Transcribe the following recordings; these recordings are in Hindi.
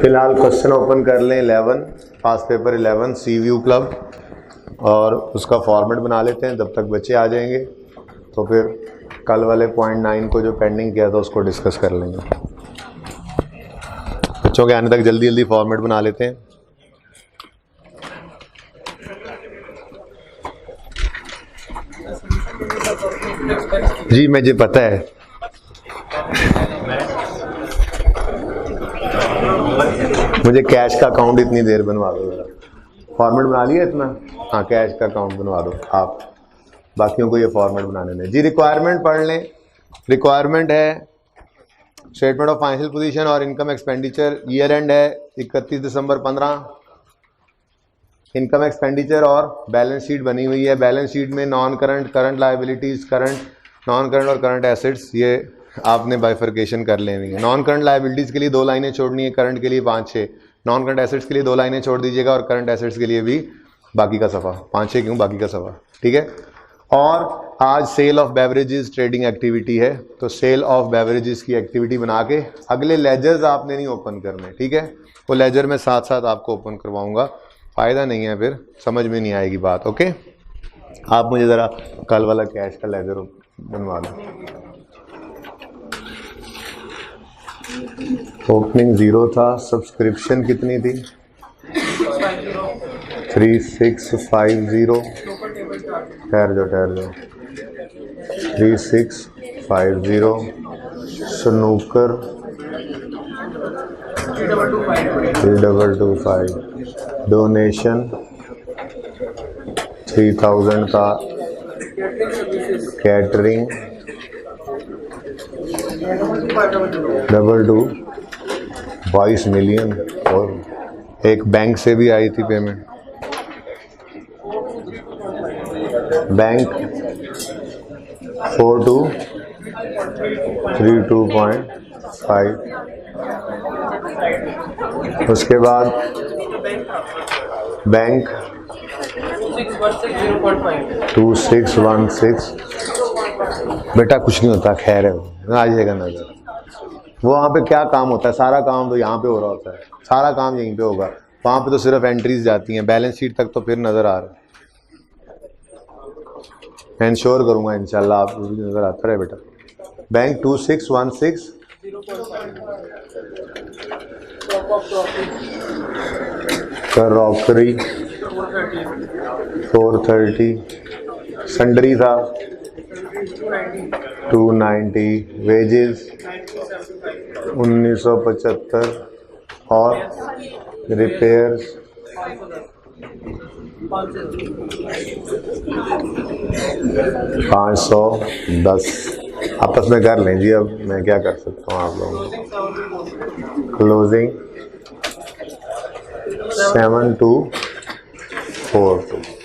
फिलहाल क्वेश्चन ओपन कर लें 11 पास पेपर 11 सी व्यू क्लब, और उसका फॉर्मेट बना लेते हैं। जब तक बच्चे आ जाएंगे तो फिर कल वाले पॉइंट 9 को जो पेंडिंग किया था उसको डिस्कस कर लेंगे। बच्चों के आने तक जल्दी जल्दी फॉर्मेट बना लेते हैं। जी मुझे पता है, मुझे कैश का अकाउंट इतनी देर बनवा दो जरा। फॉर्मेट बना लिया इतना? हाँ, कैश का अकाउंट बनवा दो आप, बाकियों को ये फॉर्मेट बनाने में। जी रिक्वायरमेंट पढ़ लें। रिक्वायरमेंट है स्टेटमेंट ऑफ फाइनेंशियल पोजीशन और इनकम एक्सपेंडिचर, ईयर एंड है 31 दिसंबर 15। इनकम एक्सपेंडिचर और बैलेंस शीट बनी हुई है। बैलेंस शीट में non current, current liabilities, current, non current और करंट एसेट्स, ये आपने बाइफर्केशन कर लेनी है। नॉन करंट लायबिलिटीज के लिए 2 लाइनें छोड़नी है, करंट के लिए 5-6, नॉन करंट एसेट्स के लिए 2 लाइनें छोड़ दीजिएगा, और करंट एसेट्स के लिए भी बाकी का सफ़ा 5-6 क्यों, बाकी का सफ़ा, ठीक है। और आज sale of beverages trading activity है, तो सेल ऑफ बेवरेजेस की एक्टिविटी बना के अगले लेजर्स आपने नहीं ओपन करने, ठीक है। वो लेजर में साथ साथ आपको ओपन करवाऊंगा, फ़ायदा नहीं है फिर समझ में नहीं आएगी बात, ओके। आप मुझे ज़रा कल वाला कैश का लेजर बनवा दो। ओपनिंग 0 था, सब्सक्रिप्शन कितनी थी? 3650। ठहर जाओ 3650। स्नूकर 3225। डोनेशन 3000 का। Catering 22 million. और एक बैंक से भी आई थी पेमेंट, बैंक 4232.5। उसके बाद बैंक 2616। बेटा कुछ नहीं होता, खैर है, आ जाएगा नजर। वो वहाँ पे क्या काम होता है? सारा काम तो यहाँ पे हो रहा होता है, सारा काम यहीं पे होगा। वहाँ पे तो सिर्फ एंट्रीज जाती हैं, बैलेंस शीट तक तो फिर नज़र आ रहा है। इंश्योर करूँगा इंशाल्लाह आपको भी नज़र आता है बेटा। बैंक 2616। क्रॉकरी 430। सन्ड्री था 290। वेजेस 1975। और रिपेयर्स 510। आपस में कर लें जी, अब मैं क्या कर सकता हूँ आप लोगों को। क्लोजिंग 7242।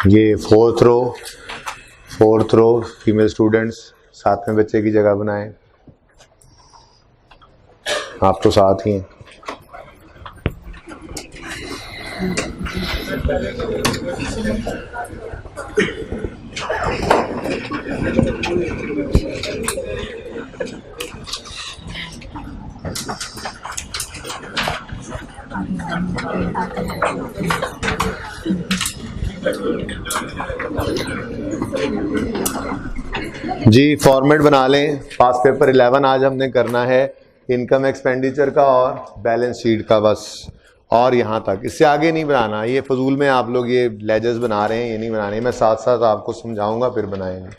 ये फोर्थ रो फीमेल स्टूडेंट्स 7वें बच्चे की जगह बनाएं। आप तो साथ ही हैं। जी फॉर्मेट बना लें। पास पेपर 11 आज हमने करना है इनकम एक्सपेंडिचर का और बैलेंस शीट का, बस, और यहाँ तक, इससे आगे नहीं बनाना। ये फजूल में आप लोग ये लेजर्स बना रहे हैं, ये नहीं बनाने, मैं साथ साथ आपको समझाऊंगा फिर बनाएंगे।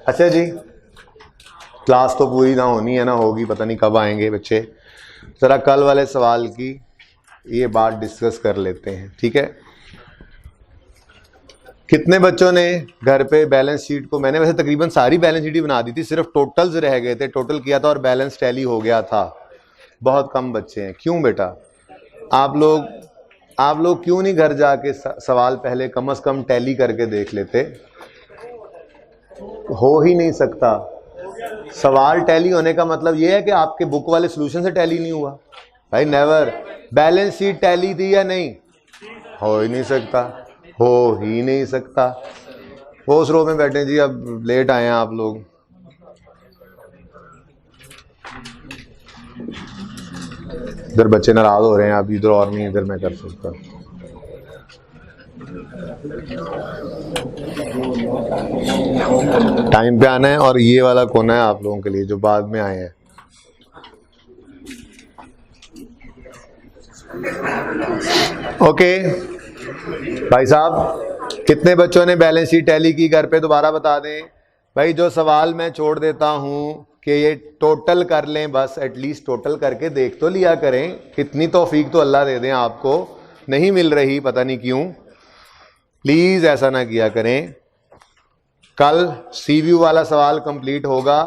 अच्छा जी, क्लास तो पूरी ना होनी है, ना होगी, पता नहीं कब आएंगे बच्चे। ज़रा कल वाले सवाल की ये बात डिस्कस कर लेते हैं, ठीक है। कितने बच्चों ने घर पे बैलेंस शीट को, मैंने वैसे तकरीबन सारी बैलेंस शीट ही बना दी थी, सिर्फ टोटल्स रह गए थे, टोटल किया था और बैलेंस टैली हो गया था। बहुत कम बच्चे हैं। क्यों बेटा? आप लोग क्यों नहीं घर जाके सवाल पहले कम से कम टैली करके देख लेते? हो ही नहीं सकता। सवाल टैली होने का मतलब ये है कि आपके बुक वाले सोल्यूशन से टैली नहीं हुआ भाई, नेवर। बैलेंस शीट टैली थी या नहीं? हो ही नहीं सकता, हो ही नहीं सकता। वो उस रो में बैठे जी, अब लेट आए हैं आप लोग। इधर बच्चे नाराज हो रहे हैं, अब इधर और नहीं, इधर मैं कर सकता। टाइम पे आना है, और ये वाला कोना है आप लोगों के लिए जो बाद में आए हैं। ओके भाई साहब, कितने बच्चों ने बैलेंस शीट टैली की घर पे? दोबारा बता दें भाई। जो सवाल मैं छोड़ देता हूं कि ये टोटल कर लें, बस एटलीस्ट टोटल करके देख तो लिया करें। इतनी तौफीक तो अल्लाह दे दें, आपको नहीं मिल रही पता नहीं क्यों। प्लीज ऐसा ना किया करें। कल सीव्यू वाला सवाल कंप्लीट होगा,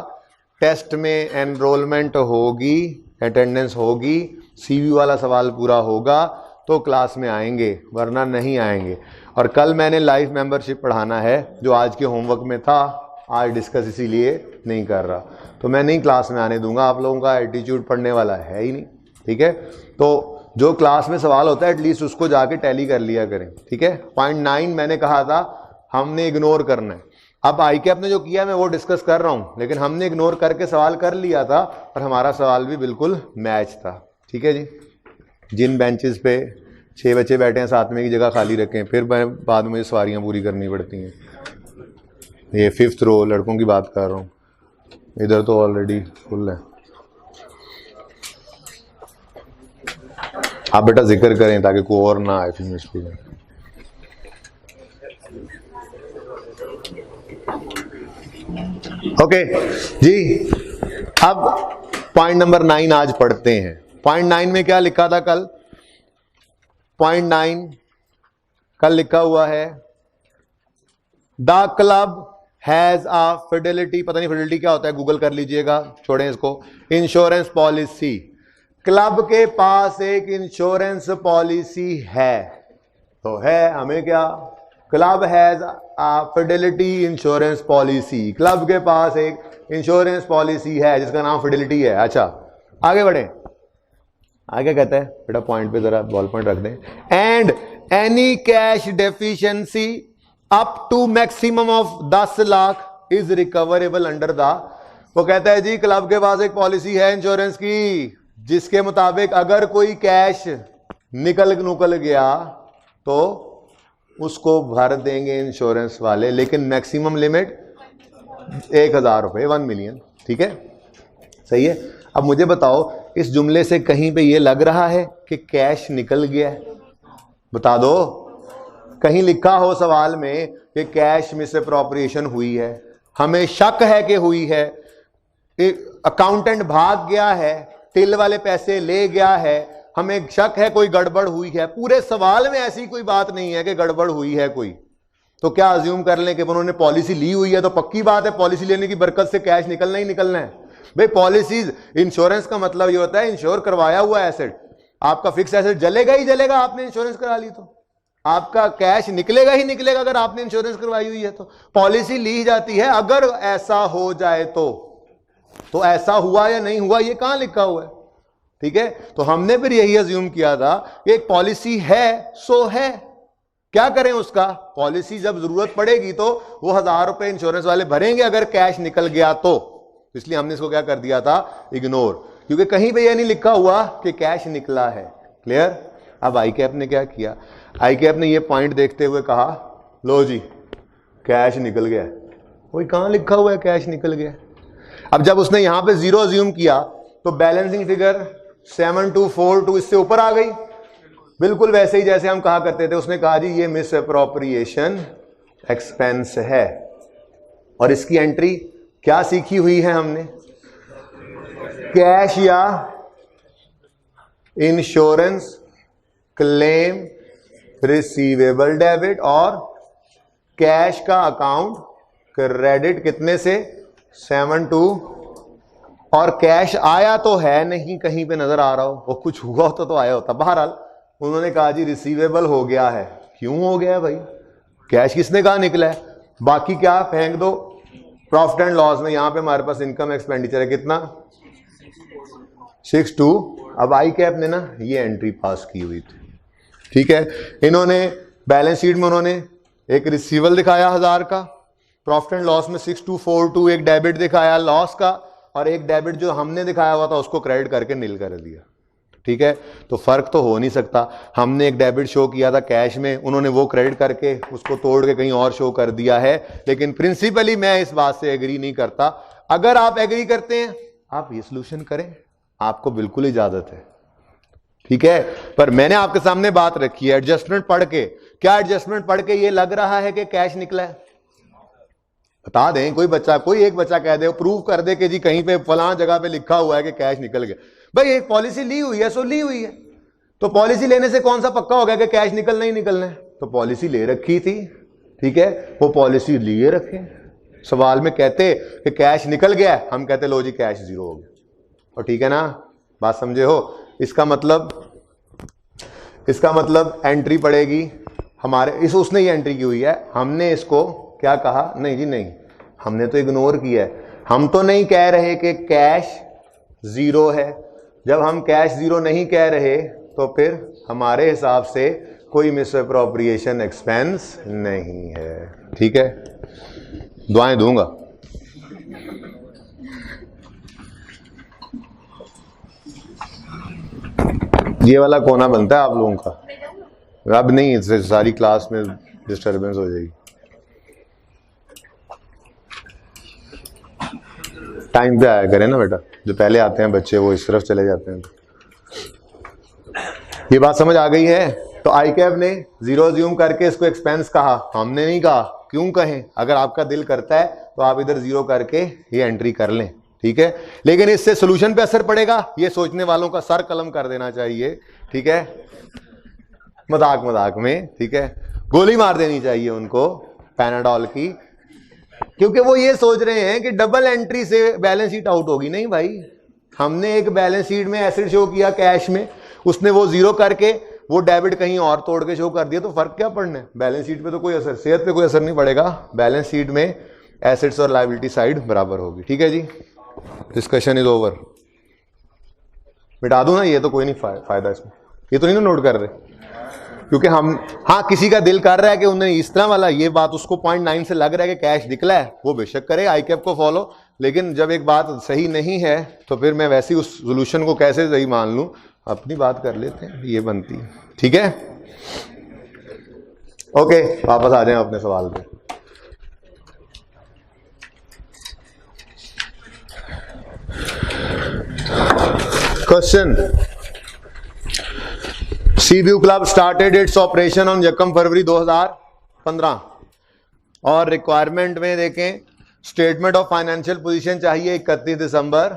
टेस्ट में एनरोलमेंट होगी, अटेंडेंस होगी, सीव्यू वाला सवाल पूरा होगा तो क्लास में आएंगे, वरना नहीं आएंगे। और कल मैंने लाइव मेंबरशिप पढ़ाना है, जो आज के होमवर्क में था, आज डिस्कस इसीलिए नहीं कर रहा। तो मैं नहीं क्लास में आने दूंगा, आप लोगों का एटीट्यूड पढ़ने वाला है ही नहीं, ठीक है। तो जो क्लास में सवाल होता है एटलीस्ट उसको जाके टैली कर लिया करें, ठीक है। पॉइंट 9 मैंने कहा था हमने इग्नोर करना है। अब ICAP ने जो किया मैं वो डिस्कस कर रहा हूं, लेकिन हमने इग्नोर करके सवाल कर लिया था और हमारा सवाल भी बिल्कुल मैच था, ठीक है जी। जिन बेंचेस पे 6 बच्चे बैठे हैं, 7 में की जगह खाली रखें, फिर बाद में सवारियां पूरी करनी पड़ती हैं। ये 5th रो लड़कों की बात कर रहा हूँ, इधर तो ऑलरेडी फुल है। आप बेटा जिक्र करें ताकि कोई और ना आए फिर स्पीकर। ओके जी, अब पॉइंट नंबर 9 आज पढ़ते हैं। पॉइंट 9 में क्या लिखा था कल? पॉइंट 9 कल लिखा हुआ है, the club has a Fidelity, पता नहीं फिडेलिटी क्या होता है, गूगल कर लीजिएगा, छोड़ें इसको। इंश्योरेंस पॉलिसी, क्लब के पास एक इंश्योरेंस पॉलिसी है, तो है हमें क्या? Club has a Fidelity insurance policy, club के पास एक इंश्योरेंस पॉलिसी है जिसका नाम फिडेलिटी है। अच्छा आगे बढ़े, आगे कहता है बेटा, पॉइंट पे जरा बॉल पॉइंट रख दें। And any cash deficiency up to maximum of 10 lakh is recoverable under the, वो कहता है जी क्लब के पास एक पॉलिसी है इंश्योरेंस की, जिसके मुताबिक अगर कोई कैश निकल गया तो उसको भर देंगे इंश्योरेंस वाले, लेकिन मैक्सिमम लिमिट 1000 रुपए, 1 मिलियन, ठीक है, सही है। अब मुझे बताओ, इस जुमले से कहीं पे ये लग रहा है कि कैश निकल गया है? बता दो, कहीं लिखा हो सवाल में कि कैश मिस अप्रोप्रिएशन हुई है, हमें शक है कि हुई है, अकाउंटेंट भाग गया है, टिल वाले पैसे ले गया है, हमें शक है कोई गड़बड़ हुई है। पूरे सवाल में ऐसी कोई बात नहीं है कि गड़बड़ हुई है कोई, तो क्या अज्यूम कर लें कि उन्होंने पॉलिसी ली हुई है तो पक्की बात है पॉलिसी लेने की बरकत से कैश निकलना ही निकलना है। भाई पॉलिसीज, इंश्योरेंस का मतलब ये होता है इंश्योर करवाया हुआ एसेट, आपका फिक्स एसेट जलेगा ही जलेगा, आपने इंश्योरेंस करा ली तो आपका कैश निकलेगा ही निकलेगा अगर आपने इंश्योरेंस करवाई हुई है। तो पॉलिसी ली जाती है अगर ऐसा हो जाए तो ऐसा हुआ या नहीं हुआ ये कहां लिखा हुआ है, ठीक है। तो हमने फिर यही अज्यूम किया था कि एक पॉलिसी है सो है, क्या करें उसका, पॉलिसी जब जरूरत पड़ेगी तो वो 1000 रुपए इंश्योरेंस वाले भरेंगे अगर कैश निकल गया तो, इसलिए हमने इसको क्या कर दिया था, इग्नोर, क्योंकि कहीं पे ये नहीं लिखा हुआ कि कैश निकला है। क्लियर। अब ICAP ने क्या किया, ICAP ने ये पॉइंट देखते हुए कहा लो जी कैश निकल गया, वही कहां लिखा हुआ है कैश निकल गया। अब जब उसने यहां पे 0 अज्यूम किया तो बैलेंसिंग फिगर 7242 इससे ऊपर आ गई, बिल्कुल वैसे ही जैसे हम कहा करते थे। उसने कहा जी ये मिस अप्रोप्रिएशन एक्सपेंस है, और इसकी एंट्री क्या सीखी हुई है हमने, कैश या इंश्योरेंस क्लेम रिसीवेबल डेबिट, और कैश का अकाउंट क्रेडिट कितने से 72, और कैश आया तो है नहीं, कहीं पे नजर आ रहा हो, वो कुछ हुआ होता तो आया होता। बहरहाल उन्होंने कहा जी रिसीवेबल हो गया है। क्यों हो गया है भाई, कैश किसने कहा निकला है, बाकी क्या फेंक दो, प्रॉफिट एंड लॉस में यहां पे हमारे पास इनकम एक्सपेंडिचर है कितना 62। अब आई कैप ने ना ये एंट्री पास की हुई थी, ठीक है। इन्होंने बैलेंस शीट में उन्होंने एक रिसीवल दिखाया 1000 का, प्रॉफिट एंड लॉस में 6242 एक डेबिट दिखाया लॉस का, और एक डेबिट जो हमने दिखाया हुआ था उसको क्रेडिट करके नील कर दिया, ठीक है। तो फर्क तो हो नहीं सकता, हमने एक डेबिट शो किया था कैश में, उन्होंने वो क्रेडिट करके उसको तोड़ के कहीं और शो कर दिया है। लेकिन प्रिंसिपली मैं इस बात से एग्री नहीं करता। अगर आप एग्री करते हैं आप ये सोल्यूशन करें, आपको बिल्कुल इजाजत है, ठीक है। पर मैंने आपके सामने बात रखी है एडजस्टमेंट पढ़ के, क्या एडजस्टमेंट पढ़ के ये लग रहा है कि कैश निकला है? बता दें, कोई एक बच्चा कह दे, प्रूव कर दे कि जी कहीं पे फलां जगह पे लिखा हुआ है कि कैश निकल गया। भाई एक पॉलिसी ली हुई है सो ली हुई है, तो पॉलिसी लेने से कौन सा पक्का हो गया कि कैश निकलना ही निकलना है? तो पॉलिसी ले रखी थी, ठीक है, वो पॉलिसी लिए रखे। सवाल में कहते कि कैश निकल गया, हम कहते लो जी कैश जीरो हो गया, और ठीक है ना, बात समझे हो। इसका मतलब एंट्री पड़ेगी हमारे उसने ये एंट्री की हुई है, हमने इसको क्या कहा? नहीं जी नहीं, हमने तो इग्नोर किया है। हम तो नहीं कह रहे कि कैश जीरो है। जब हम कैश जीरो नहीं कह रहे तो फिर हमारे हिसाब से कोई मिसअप्रोप्रिएशन एक्सपेंस नहीं है, ठीक है। दुआएं दूंगा। ये वाला कोना बनता है आप लोगों का, अब नहीं, इससे सारी क्लास में डिस्टरबेंस हो जाएगी। टाइम पे आया करें ना बेटा, जो पहले आते हैं बच्चे वो इस तरफ चले जाते हैं। ये बात समझ आ गई है? तो आई कैप ने जीरो ज्यूम करके इसको एक्सपेंस कहा, हमने नहीं कहा। क्यों कहें? अगर आपका दिल करता है तो आप इधर जीरो करके ये एंट्री कर लें, ठीक है। लेकिन इससे सोल्यूशन पे असर पड़ेगा, ये सोचने वालों का सर कलम कर देना चाहिए, ठीक है। मजाक में, ठीक है, गोली मार देनी चाहिए उनको पैनाडॉल की, क्योंकि वो ये सोच रहे हैं कि डबल एंट्री से बैलेंस शीट आउट होगी। नहीं भाई, हमने एक बैलेंस शीट में एसेट शो किया कैश में, उसने वो जीरो करके वो डेबिट कहीं और तोड़ के शो कर दिया, तो फर्क क्या पड़ना है? बैलेंस शीट पे तो कोई असर, सेहत पे कोई असर नहीं पड़ेगा। बैलेंस शीट में एसेट्स और लायबिलिटी साइड बराबर होगी, ठीक है जी। Discussion is over. मिटा दूं ना, ये तो कोई नहीं फायदा इसमें, ये तो नहीं ना नोट कर रहे, क्योंकि हम, हाँ किसी का दिल कर रहा है कि उन्हें इस तरह वाला ये बात उसको 0.9 से लग रहा है कि कैश निकला है, वो बेशक करे आई कैप को फॉलो। लेकिन जब एक बात सही नहीं है तो फिर मैं वैसे ही उस सोल्यूशन को कैसे सही मान लूं? अपनी बात कर लेते हैं, ये बनती है, ठीक है। ओके, वापस आ जाएं अपने सवाल पे। Question, sea view club started its operation on 1 फरवरी 2015 और रिक्वायरमेंट में देखें स्टेटमेंट ऑफ फाइनेंशियल पोजीशन चाहिए 31 दिसंबर।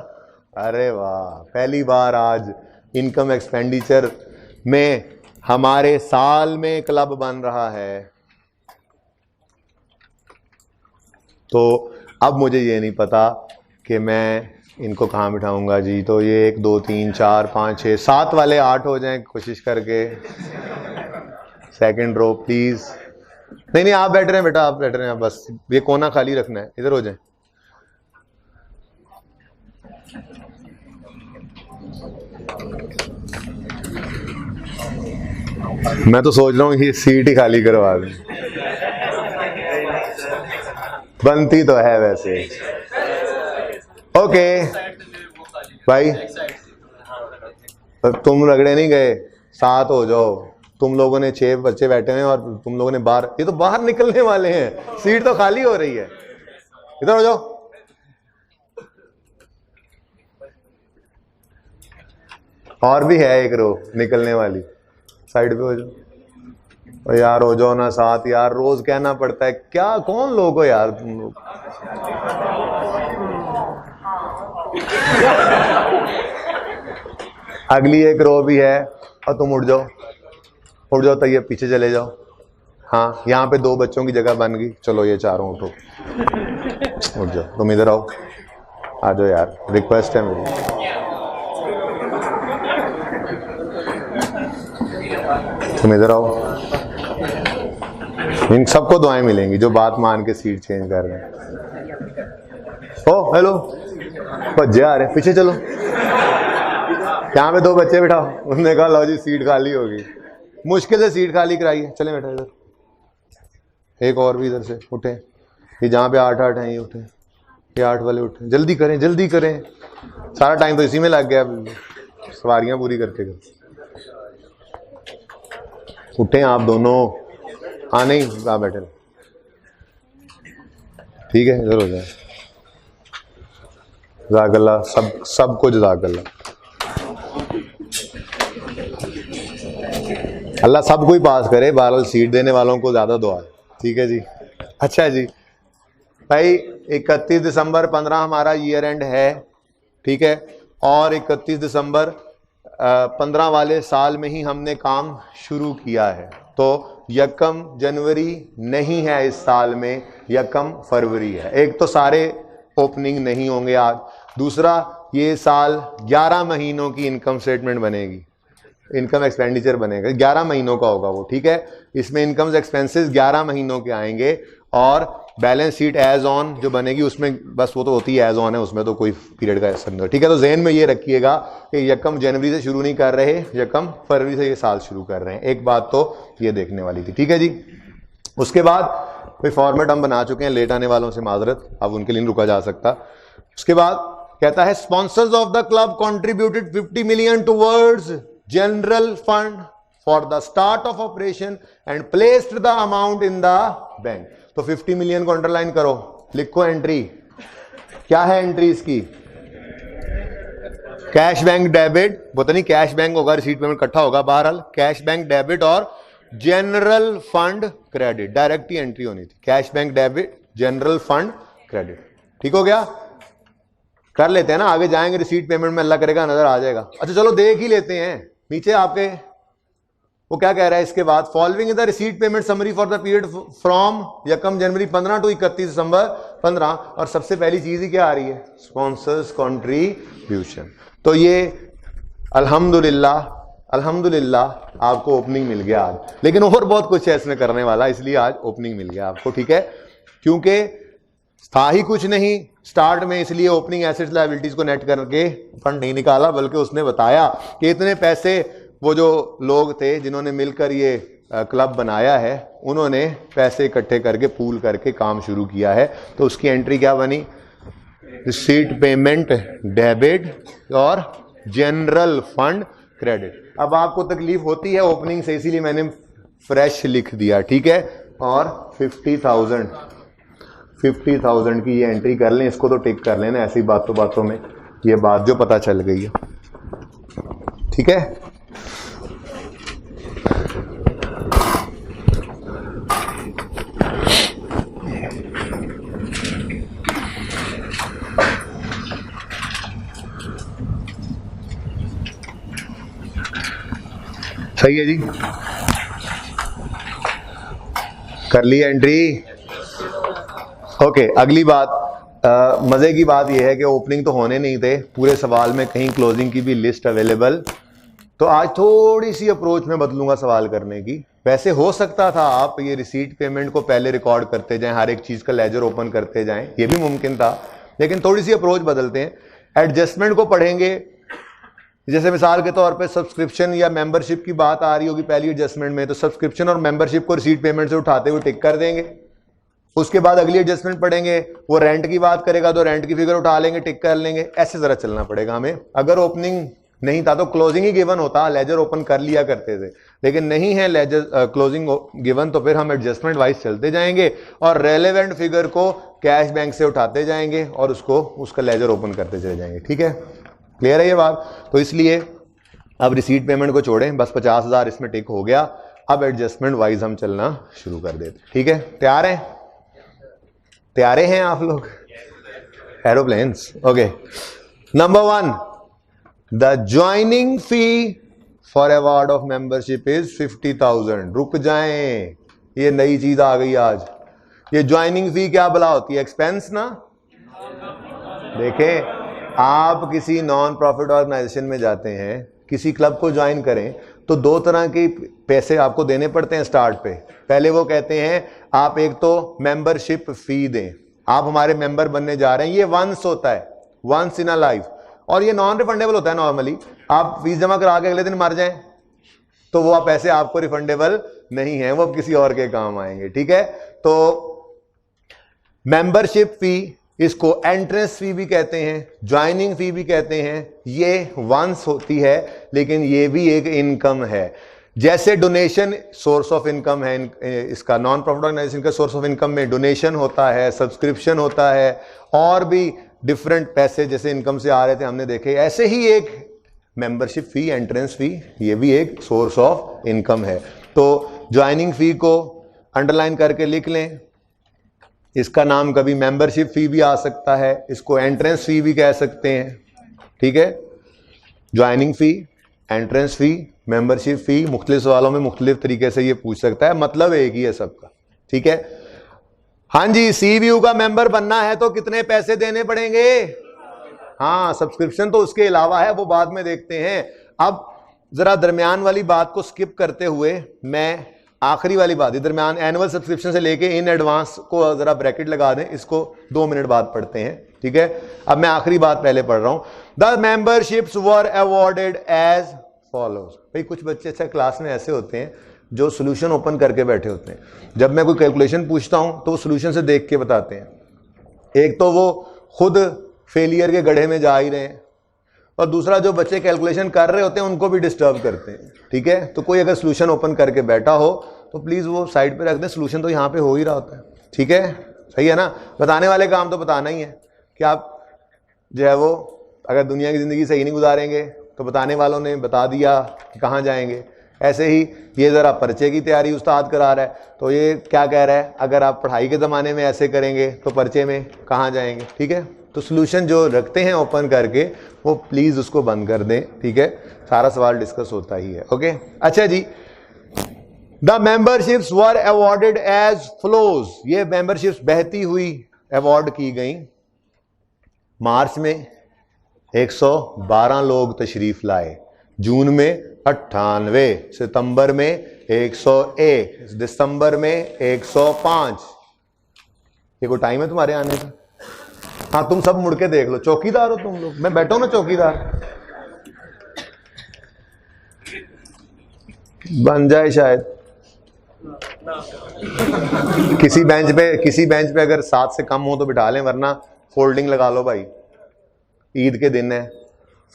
अरे वाह, पहली बार आज इनकम एक्सपेंडिचर में हमारे साल में क्लब बन रहा है। तो अब मुझे ये नहीं पता कि मैं इनको कहाँ बिठाऊंगा जी। तो ये 1 2 3 4 5 6 7 वाले 8 हो जाएं कोशिश करके। Second row please. नहीं आप बैठ रहे हैं बेटा, आप बैठ रहे हैं, बस ये कोना खाली रखना है, इधर हो जाए। मैं तो सोच रहा हूँ ये सीट ही खाली करवा दें, बनती तो है वैसे। ओके भाई, तुम रगड़े नहीं गए, 7 हो जाओ। तुम लोगों ने 6 बच्चे बैठे हैं और तुम लोगों ने बाहर, ये तो बाहर निकलने वाले हैं, सीट तो खाली हो रही है, इधर हो जाओ। और भी है एक रो निकलने वाली, साइड पे हो जाओ। और यार हो जाओ ना साथ, यार रोज कहना पड़ता है, क्या कौन लोग हो यार तुम लोग। अगली एक रो भी है और तुम उठ जाओ तो ये पीछे चले जाओ। हाँ, यहाँ पे 2 बच्चों की जगह बन गई, चलो ये चारों उठो, उठ जाओ। तुम इधर आओ, आ जाओ यार, रिक्वेस्ट है मेरी। तुम इधर आओ, इन सबको दुआएं मिलेंगी जो बात मान के सीट चेंज कर रहे हैं। ओ हेलो, भज्जे आ रहे, पीछे चलो। यहाँ पे 2 बच्चे बिठाओ। उन्होंने कहा लो जी सीट खाली होगी, मुश्किल से सीट खाली कराई है, चले बेटा इधर। एक और भी इधर से उठे, ये जहाँ पे 8 हैं ये उठे, ये 8 वाले उठे, जल्दी करें जल्दी करें। सारा टाइम तो इसी में लग गया, सवारियां पूरी करते कर। उठे आप दोनों। हाँ नहीं आप बैठे, ठीक है इधर हो जाए। जज़ाकल्लाह, सबको जज़ाकल्लाह। अल्लाह सबको ही पास करे, बहरहाल सीट देने वालों को ज़्यादा दुआ है। ठीक है जी। अच्छा जी भाई, 31 दिसंबर 15 हमारा ईयर एंड है, ठीक है। और 31 दिसंबर 15 वाले साल में ही हमने काम शुरू किया है, तो 1 जनवरी नहीं है इस साल में, 1 फरवरी है। एक तो सारे ओपनिंग नहीं होंगे आज, दूसरा ये साल 11 महीनों की इनकम स्टेटमेंट बनेगी, इनकम एक्सपेंडिचर बनेगा, 11 महीनों का होगा वो, ठीक है। इसमें इनकम एक्सपेंसेस 11 महीनों के आएंगे, और बैलेंस शीट एज ऑन जो बनेगी उसमें बस वो तो होती है एज ऑन है, उसमें तो कोई पीरियड का असर नहीं, ठीक है। तो ज़हन में ये रखिएगा कि 1 जनवरी से शुरू नहीं कर रहे, 1 फरवरी से ये साल शुरू कर रहे हैं। एक बात तो ये देखने वाली थी, ठीक है जी। उसके बाद कोई फॉर्मेट हम बना चुके हैं, लेट आने वालों से माजरत, अब उनके लिए रुका जा सकता। उसके बाद कहता है sponsors of the club contributed 50 million towards general fund for the start of operation and placed the amount in the bank. तो 50 मिलियन को अंडरलाइन करो, लिखो एंट्री। क्या है एंट्री इसकी? कैश बैंक डेबिट, पता नहीं कैश बैंक होगा, रिसीट पेमेंट इकट्ठा होगा, बहरहाल कैश बैंक डेबिट और जनरल फंड क्रेडिट, डायरेक्ट ही एंट्री होनी थी। Cash bank debit, general fund credit, ठीक हो गया। कर लेते हैं ना, आगे जाएंगे रिसीट पेमेंट में, अल्लाह करेगा नजर आ जाएगा। अच्छा चलो देख ही लेते हैं नीचे आपके, वो क्या कह रहा है इसके बाद, following the receipt payment summary for the period from 1 January 15 to 31 December 15। और सबसे पहली चीज ही क्या आ रही है? Sponsors contribution. तो ये अल्हम्दुलिल्लाह अल्हम्दुलिल्लाह आपको ओपनिंग मिल गया आज, लेकिन और बहुत कुछ है इसमें करने वाला, इसलिए आज ओपनिंग मिल गया आपको, ठीक है। क्योंकि था ही कुछ नहीं स्टार्ट में, इसलिए ओपनिंग एसेट्स लायबिलिटीज को नेट करके फंड नहीं निकाला, बल्कि उसने बताया कि इतने पैसे वो जो लोग थे जिन्होंने मिलकर ये क्लब बनाया है, उन्होंने पैसे इकट्ठे करके पूल करके काम शुरू किया है। तो उसकी एंट्री क्या बनी? रिसीट पेमेंट डेबिट और जनरल फंड क्रेडिट। अब आपको तकलीफ होती है ओपनिंग से, इसीलिए मैंने फ्रेश लिख दिया, ठीक है। और 50,000 की ये एंट्री कर लें, इसको तो टिक कर लेना, ऐसी बातों बातों में ये बात जो पता चल गई है, ठीक है। सही है जी, कर ली एंट्री। ओके, अगली बात, मजे की बात यह है कि ओपनिंग तो होने नहीं थे, पूरे सवाल में कहीं क्लोजिंग की भी लिस्ट अवेलेबल। तो आज थोड़ी सी अप्रोच में बदलूंगा सवाल करने की। वैसे हो सकता था आप ये रिसीट पेमेंट को पहले रिकॉर्ड करते जाएं, हर एक चीज का लेजर ओपन करते जाएं, ये भी मुमकिन था, लेकिन थोड़ी सी अप्रोच बदलते हैं। एडजस्टमेंट को पढ़ेंगे, जैसे मिसाल के तौर पे सब्सक्रिप्शन या मेंबरशिप की बात आ रही होगी पहली एडजस्टमेंट में, तो सब्सक्रिप्शन और मेंबरशिप को रिसीट पेमेंट से उठाते हुए टिक कर देंगे। उसके बाद अगली एडजस्टमेंट पढ़ेंगे, वो रेंट की बात करेगा तो रेंट की फिगर उठा लेंगे, टिक कर लेंगे। ऐसे जरा चलना पड़ेगा हमें। अगर ओपनिंग नहीं था तो क्लोजिंग ही गिवन होता, लेजर ओपन कर लिया करते थे, लेकिन नहीं है लेजर क्लोजिंग गिवन, तो फिर हम एडजस्टमेंट वाइज चलते जाएंगे और रेलेवेंट फिगर को कैश बैंक से उठाते जाएंगे और उसका लेजर ओपन करते चले जाएंगे, ठीक है। क्लियर है ये बात? तो इसलिए अब रिसीट पेमेंट को छोड़ें, बस 50,000 इसमें टिक हो गया। अब एडजस्टमेंट वाइज हम चलना शुरू कर देते, ठीक है। तैयार हैं? तैयारे हैं आप लोग? Aeroplanes, okay. Number 1, the joining fee for award of membership is 50,000। रुक जाएं, ये नई चीज आ गई आज। ये ज्वाइनिंग फी क्या भला होती है? एक्सपेंस ना। देखें, आप किसी नॉन प्रॉफिट ऑर्गेनाइजेशन में जाते हैं, किसी क्लब को ज्वाइन करें, तो 2 तरह के पैसे आपको देने पड़ते हैं स्टार्ट पे। पहले वो कहते हैं आप एक तो मेंबरशिप फी दें, आप हमारे मेंबर बनने जा रहे हैं, ये वंस होता है, वंस इन अ लाइफ, और ये नॉन रिफंडेबल होता है। नॉर्मली आप फीस जमा करा के अगले दिन मर जाएं तो वो पैसे आपको रिफंडेबल नहीं है, वो किसी और के काम आएंगे, ठीक है। तो मेंबरशिप फी, इसको एंट्रेंस फी भी कहते हैं, ज्वाइनिंग फी भी कहते हैं, ये वंस होती है, लेकिन ये भी एक इनकम है। जैसे डोनेशन सोर्स ऑफ इनकम है, इसका नॉन प्रॉफिट ऑर्गेनाइजेशन का सोर्स ऑफ इनकम में डोनेशन होता है, सब्सक्रिप्शन होता है, और भी डिफरेंट पैसे जैसे इनकम से आ रहे थे हमने देखे, ऐसे ही एक मेंबरशिप फी, एंट्रेंस फी, ये भी एक सोर्स ऑफ इनकम है। तो ज्वाइनिंग फी को अंडरलाइन करके लिख लें, इसका नाम कभी मेंबरशिप फी भी आ सकता है, इसको एंट्रेंस फी भी कह सकते हैं, ठीक है। ज्वाइनिंग फी, एंट्रेंस फी, मेंबरशिप फी, मुख्तलिफ सवालों में मुख्तलिफ तरीके से ये पूछ सकता है, मतलब एक ही है सबका, ठीक है। हाँ जी, CBU का मेंबर बनना है तो कितने पैसे देने पड़ेंगे? हाँ, सब्सक्रिप्शन तो उसके अलावा है, वो बाद में देखते हैं। अब जरा दरमियान वाली बात को स्किप करते हुए मैं आखिरी वाली बात, दरमियान एनुअल सब्सक्रिप्शन से लेके इन एडवांस को जरा ब्रैकेट लगा दें, इसको 2 मिनट बाद पढ़ते हैं, ठीक है। अब मैं आखिरी बात पहले पढ़ रहा हूं। The memberships were awarded as follows. भाई कुछ बच्चे अच्छा क्लास में ऐसे होते हैं जो सोल्यूशन ओपन करके बैठे होते हैं, जब मैं कोई कैलकुलेशन पूछता हूं तो वो सोल्यूशन से देख के बताते हैं। एक तो वो खुद फेलियर के गड्ढे में जा ही रहे हैं, और दूसरा जो बच्चे कैलकुलेशन कर रहे होते हैं उनको भी डिस्टर्ब करते हैं, ठीक है। तो कोई अगर सोल्यूशन ओपन करके बैठा हो तो प्लीज वो साइड पे रख दें, सोल्यूशन तो यहाँ पे हो ही रहा होता है, ठीक है, सही है ना। बताने वाले काम तो बताना ही है कि आप जो है वो अगर दुनिया की जिंदगी सही नहीं गुजारेंगे तो बताने वालों ने बता दिया कि कहाँ जाएंगे। ऐसे ही ये ज़रा पर्चे की तैयारी उस्ताद करा रहा है, तो ये क्या कह रहा है, अगर आप पढ़ाई के ज़माने में ऐसे करेंगे तो पर्चे में कहाँ जाएंगे, ठीक है। तो सोल्यूशन जो रखते हैं ओपन करके वो प्लीज़ उसको बंद कर दें, ठीक है। सारा सवाल डिस्कस होता ही है, ओके। अच्छा जी, the memberships were awarded as flows. ये मेंबरशिप्स बहती हुई अवॉर्ड की गई। मार्च में 112 लोग तशरीफ लाए, जून में 98, सितंबर में 101, दिसंबर में 105। ये कोई टाइम है तुम्हारे आने का? हाँ, तुम सब मुड़ के देख लो, चौकीदार हो तुम लोग, मैं बैठा हूं ना चौकीदार, बन जाए शायद किसी बेंच पे अगर 7 से कम हो तो बिठा लें, वरना फोल्डिंग लगा लो भाई, ईद के दिन है,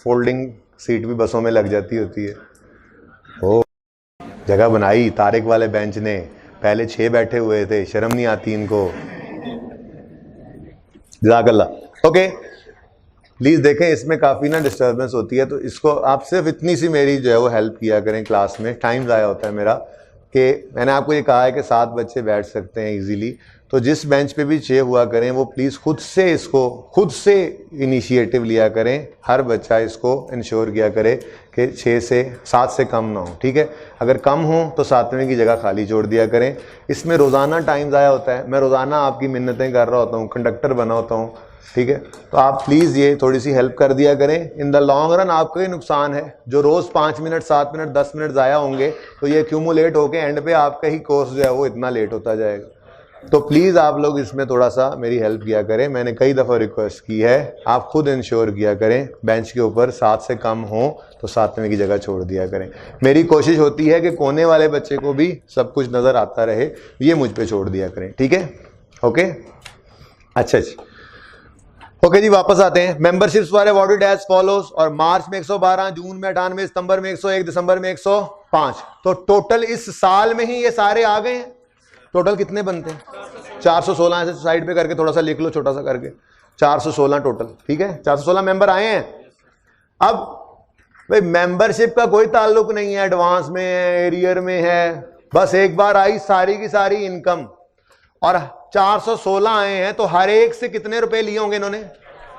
फोल्डिंग सीट भी बसों में लग जाती होती है। ओ, जगह बनाई तारिक वाले बेंच ने, पहले 6 बैठे हुए थे, शर्म नहीं आती इनको। जज़ाकल्लाह। ओके, प्लीज़ देखें, इसमें काफ़ी ना डिस्टर्बेंस होती है, तो इसको आप सिर्फ इतनी सी मेरी जो है वो हेल्प किया करें क्लास में, टाइम ज़ाया होता है मेरा। कि मैंने आपको ये कहा है कि 7 बच्चे बैठ सकते हैं इजीली, तो जिस बेंच पे भी 6 हुआ करें वो प्लीज़ खुद से इनिशिएटिव लिया करें। हर बच्चा इसको इंश्योर किया करे कि 7 से कम ना हो, ठीक है। अगर कम हो तो 7वें की जगह खाली छोड़ दिया करें। इसमें रोज़ाना टाइम ज़ाया होता है, मैं रोज़ाना आपकी मिन्नतें कर रहा होता हूँ, कंडक्टर बना होता हूँ, ठीक है। तो आप प्लीज़ ये थोड़ी सी हेल्प कर दिया करें। इन द लॉन्ग रन आपका ही नुकसान है, जो रोज़ 5 मिनट 7 मिनट 10 मिनट ज़ाया होंगे तो ये एक्यूमुलेट होके एंड पे आपका ही कोर्स जो है वो इतना लेट होता जाएगा। तो प्लीज़ आप लोग इसमें थोड़ा सा मेरी हेल्प किया करें। मैंने कई दफ़ा रिक्वेस्ट की है, आप खुद इंश्योर किया करें बेंच के ऊपर 7 से कम हो तो 7वें की जगह छोड़ दिया करें। मेरी कोशिश होती है कि कोने वाले बच्चे को भी सब कुछ नज़र आता रहे, ये मुझ पे छोड़ दिया करें, ठीक है। ओके, अच्छा जी, ओके जी, वापस आते हैं। Memberships were awarded as follows, और मार्च में 112, जून में 98, सितंबर में 101, दिसंबर में 105। तो टोटल इस साल में ही ये सारे आ गए हैं। टोटल कितने बनते हैं? 416। ऐसे साइड पे करके थोड़ा सा लिख लो, छोटा सा करके, 416 टोटल, ठीक है। 416 मेंबर आए हैं। अब भाई मेंबरशिप का कोई ताल्लुक नहीं है, एडवांस में है, एरियर में है, बस एक बार आई सारी की सारी इनकम, और 416 आए हैं, तो हर एक से कितने रुपए लिए होंगे इन्होंने?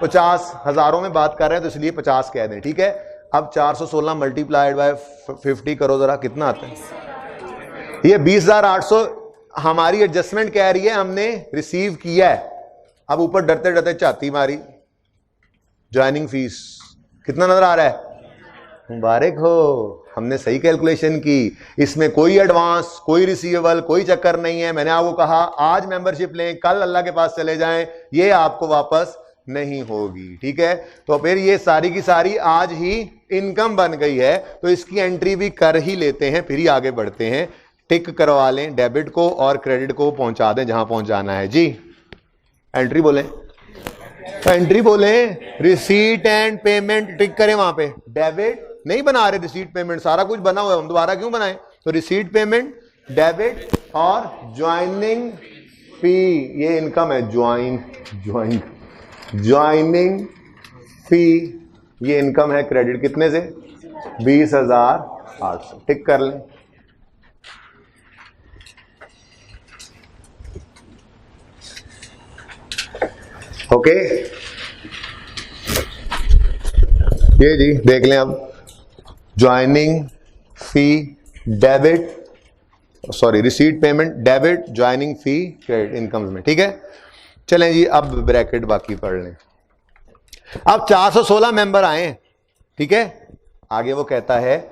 50। हजारों में बात कर रहे हैं तो इसलिए 50 कह दें, ठीक है। अब 416 मल्टीप्लाइड बाय 50 करो, जरा कितना आता है? ये 20,800 हमारी एडजस्टमेंट कह रही है, हमने रिसीव किया है। अब ऊपर डरते डरते चाहती मारी, ज्वाइनिंग फीस कितना नजर आ रहा है? मुबारक हो, हमने सही कैलकुलेशन की, इसमें कोई एडवांस, कोई रिसीवेबल, कोई चक्कर नहीं है। मैंने आपको कहा आज मेंबरशिप लें, कल अल्लाह के पास चले जाएं, ये आपको वापस नहीं होगी। ठीक है, तो फिर ये सारी की सारी आज ही इनकम बन गई है, तो इसकी एंट्री भी कर ही लेते हैं, फिर ही आगे बढ़ते हैं। टिक करवा लें, डेबिट को और क्रेडिट को पहुंचा दें जहां पहुंचाना है। जी एंट्री बोलें, एंट्री बोलें, रिसीट एंड पेमेंट टिक करें वहां पे। डेबिट नहीं बना रहे, रिसीट पेमेंट सारा कुछ बना हुआ है, हम दोबारा क्यों बनाएं? तो रिसीट पेमेंट, डेबिट और ज्वाइनिंग फी, ये इनकम है। ज्वाइनिंग फी ये इनकम है। क्रेडिट कितने से? 20,800। टिक कर लें। ओके, ये जी देख लें अब, ज्वाइनिंग फी, debit, sorry receipt payment, debit, joining फी, क्रेडिट इनकम में। ठीक है, चलें जी अब ब्रैकेट बाकी पढ़ लें। अब 416 मेंबर आए, ठीक है। आगे वो कहता है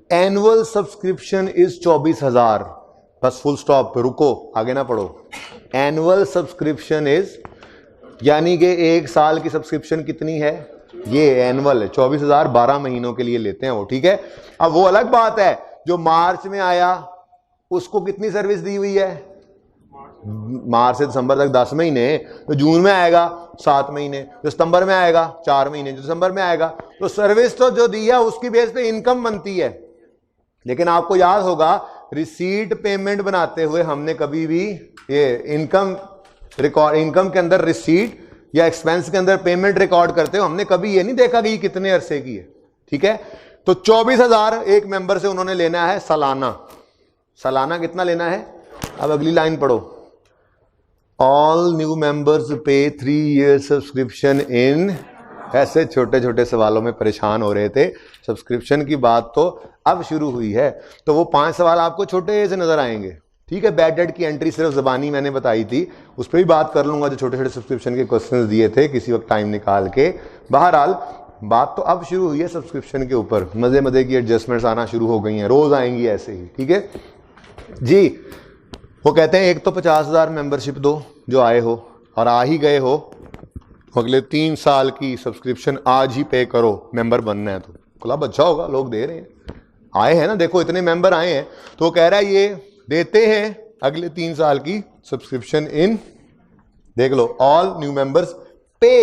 एनुअल सब्सक्रिप्शन इज 24,000, बस फुल स्टॉप, रुको आगे ना पढ़ो। एनुअल सब्सक्रिप्शन इज, यानी कि एक साल की सब्सक्रिप्शन कितनी है? ये एनुअल है, 24,000 12 महीनों के लिए लेते हैं वो। ठीक है, अब वो अलग बात है जो मार्च में आया उसको कितनी सर्विस दी हुई है? मार्च से दिसंबर तक 10 महीने, तो जून में आएगा 7 महीने, जो सितंबर में आएगा 4 महीने, जो दिसंबर में आएगा, तो सर्विस तो जो दी है उसकी बेस पे इनकम बनती है। लेकिन आपको याद होगा रिसीट पेमेंट बनाते हुए हमने कभी भी ये इनकम रिकॉर्ड, इनकम के अंदर रिसीट या एक्सपेंस के अंदर पेमेंट रिकॉर्ड करते हो, हमने कभी ये नहीं देखा कि ये कितने अरसे की है। ठीक है, तो 24,000 एक मेंबर से उन्होंने लेना है सालाना। सालाना कितना लेना है? अब अगली लाइन पढ़ो, ऑल न्यू मेंबर्स पे 3 year सब्सक्रिप्शन इन, ऐसे छोटे छोटे सवालों में परेशान हो रहे थे, सब्सक्रिप्शन की बात तो अब शुरू हुई है, तो वो 5 सवाल आपको छोटे से नजर आएंगे। ठीक है, बैड डेट की एंट्री सिर्फ ज़बानी मैंने बताई थी, उस पर भी बात कर लूंगा, जो छोटे छोटे सब्सक्रिप्शन के क्वेश्चंस दिए थे किसी वक्त टाइम निकाल के। बहरहाल बात तो अब शुरू हुई है सब्सक्रिप्शन के ऊपर, मजे मजे की एडजस्टमेंट्स आना शुरू हो गई हैं, रोज आएंगी ऐसे ही। ठीक है जी, वो कहते हैं एक तो 50,000 मेंबरशिप दो जो आए हो, और आ ही गए हो, अगले 3 साल की सब्सक्रिप्शन आज ही पे करो, मेंबर बनना है तो। क्लब अच्छा होगा, लोग दे रहे हैं, आए हैं ना, देखो इतने मेंबर आए हैं, तो वो कह रहा है ये देते हैं अगले 3 साल की सब्सक्रिप्शन इन, देख लो, ऑल न्यू मेंबर्स पे,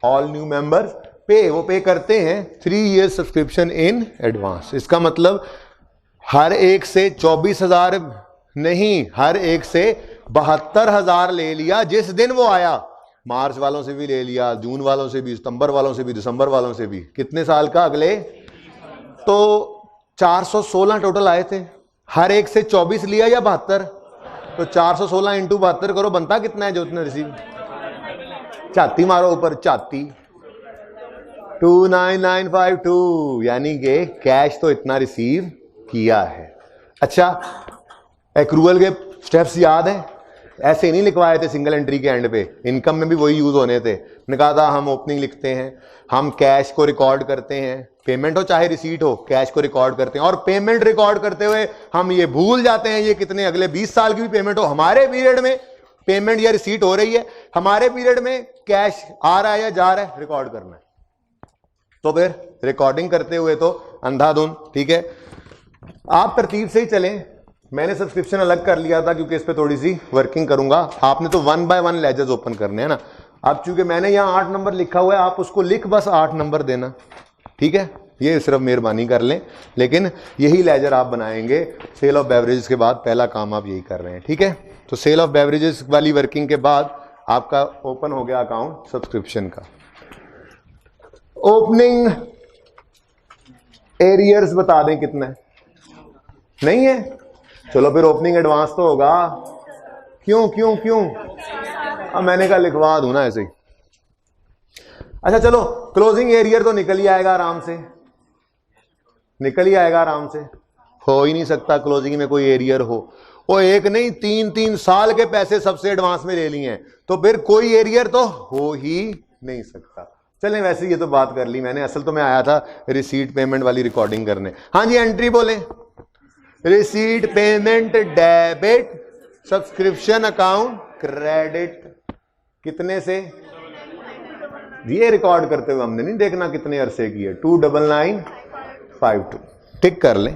ऑल न्यू मेंबर्स पे, वो पे करते हैं 3 year सब्सक्रिप्शन इन एडवांस। इसका मतलब हर एक से 24,000 नहीं, हर एक से 72,000 ले लिया जिस दिन वो आया। मार्च वालों से भी ले लिया, जून वालों से भी, सितंबर वालों से भी, दिसंबर वालों से भी। कितने साल का? अगले, तो 416 टोटल आए थे, हर एक से 24 लिया या 72, तो 416 इंटू 72 करो, बनता कितना है जो उसने रिसीव? छाती मारो ऊपर, छाती 29952, यानी कि कैश तो इतना रिसीव किया है। अच्छा, एक्रूअल के स्टेप्स याद है? ऐसे नहीं लिखवाए थे सिंगल एंट्री के एंड पे, इनकम में भी वही यूज होने थे। मैंने कहा था हम ओपनिंग लिखते हैं, हम कैश को रिकॉर्ड करते हैं, पेमेंट हो चाहे रिसीट हो, कैश को रिकॉर्ड करते हैं, और पेमेंट रिकॉर्ड करते हुए हम ये भूल जाते हैं ये कितने, अगले 20 साल की भी पेमेंट हो, हमारे पीरियड में पेमेंट या रिसीट हो रही है, हमारे पीरियड में कैश आ रहा है या जा रहा है, रिकॉर्ड करना है। तो फिर रिकॉर्डिंग करते हुए तो अंधाधुन। ठीक है, आप तरतीब से ही चलें। मैंने सब्सक्रिप्शन अलग कर लिया था क्योंकि इस पे थोड़ी सी वर्किंग करूंगा, आपने तो 1 by 1 लेजर्स ओपन करने हैं ना। अब चूंकि मैंने यहाँ 8 नंबर लिखा हुआ है, आप उसको लिख बस 8 नंबर देना। ठीक है, ये सिर्फ मेहरबानी कर लें, लेकिन यही लेजर आप बनाएंगे। सेल ऑफ बेवरेजेस के बाद पहला काम आप यही कर रहे हैं। ठीक है, तो सेल ऑफ बेवरेजेस वाली वर्किंग के बाद आपका ओपन हो गया अकाउंट सब्सक्रिप्शन का। ओपनिंग एरियर्स बता दें कितना है? नहीं है, चलो फिर ओपनिंग एडवांस तो होगा। क्यों क्यों क्यों? अब मैंने कहा लिखवा दूं ना ऐसे ही। अच्छा चलो, क्लोजिंग एरियर तो निकल ही आएगा आराम से, निकल ही आएगा आराम से। हो ही नहीं सकता क्लोजिंग में कोई एरियर हो। वो एक नहीं, 3-3 साल के पैसे सबसे एडवांस में ले लिए हैं, तो फिर कोई एरियर तो हो ही नहीं सकता। चलें, वैसे ये तो बात कर ली मैंने, असल तो मैं आया था रिसीट पेमेंट वाली रिकॉर्डिंग करने। हाँ जी, एंट्री बोले। Receipt payment debit, subscription account credit. कितने से? ये रिकॉर्ड करते हुए हमने नहीं देखना कितने अरसे की है। 29952 टिक कर ले।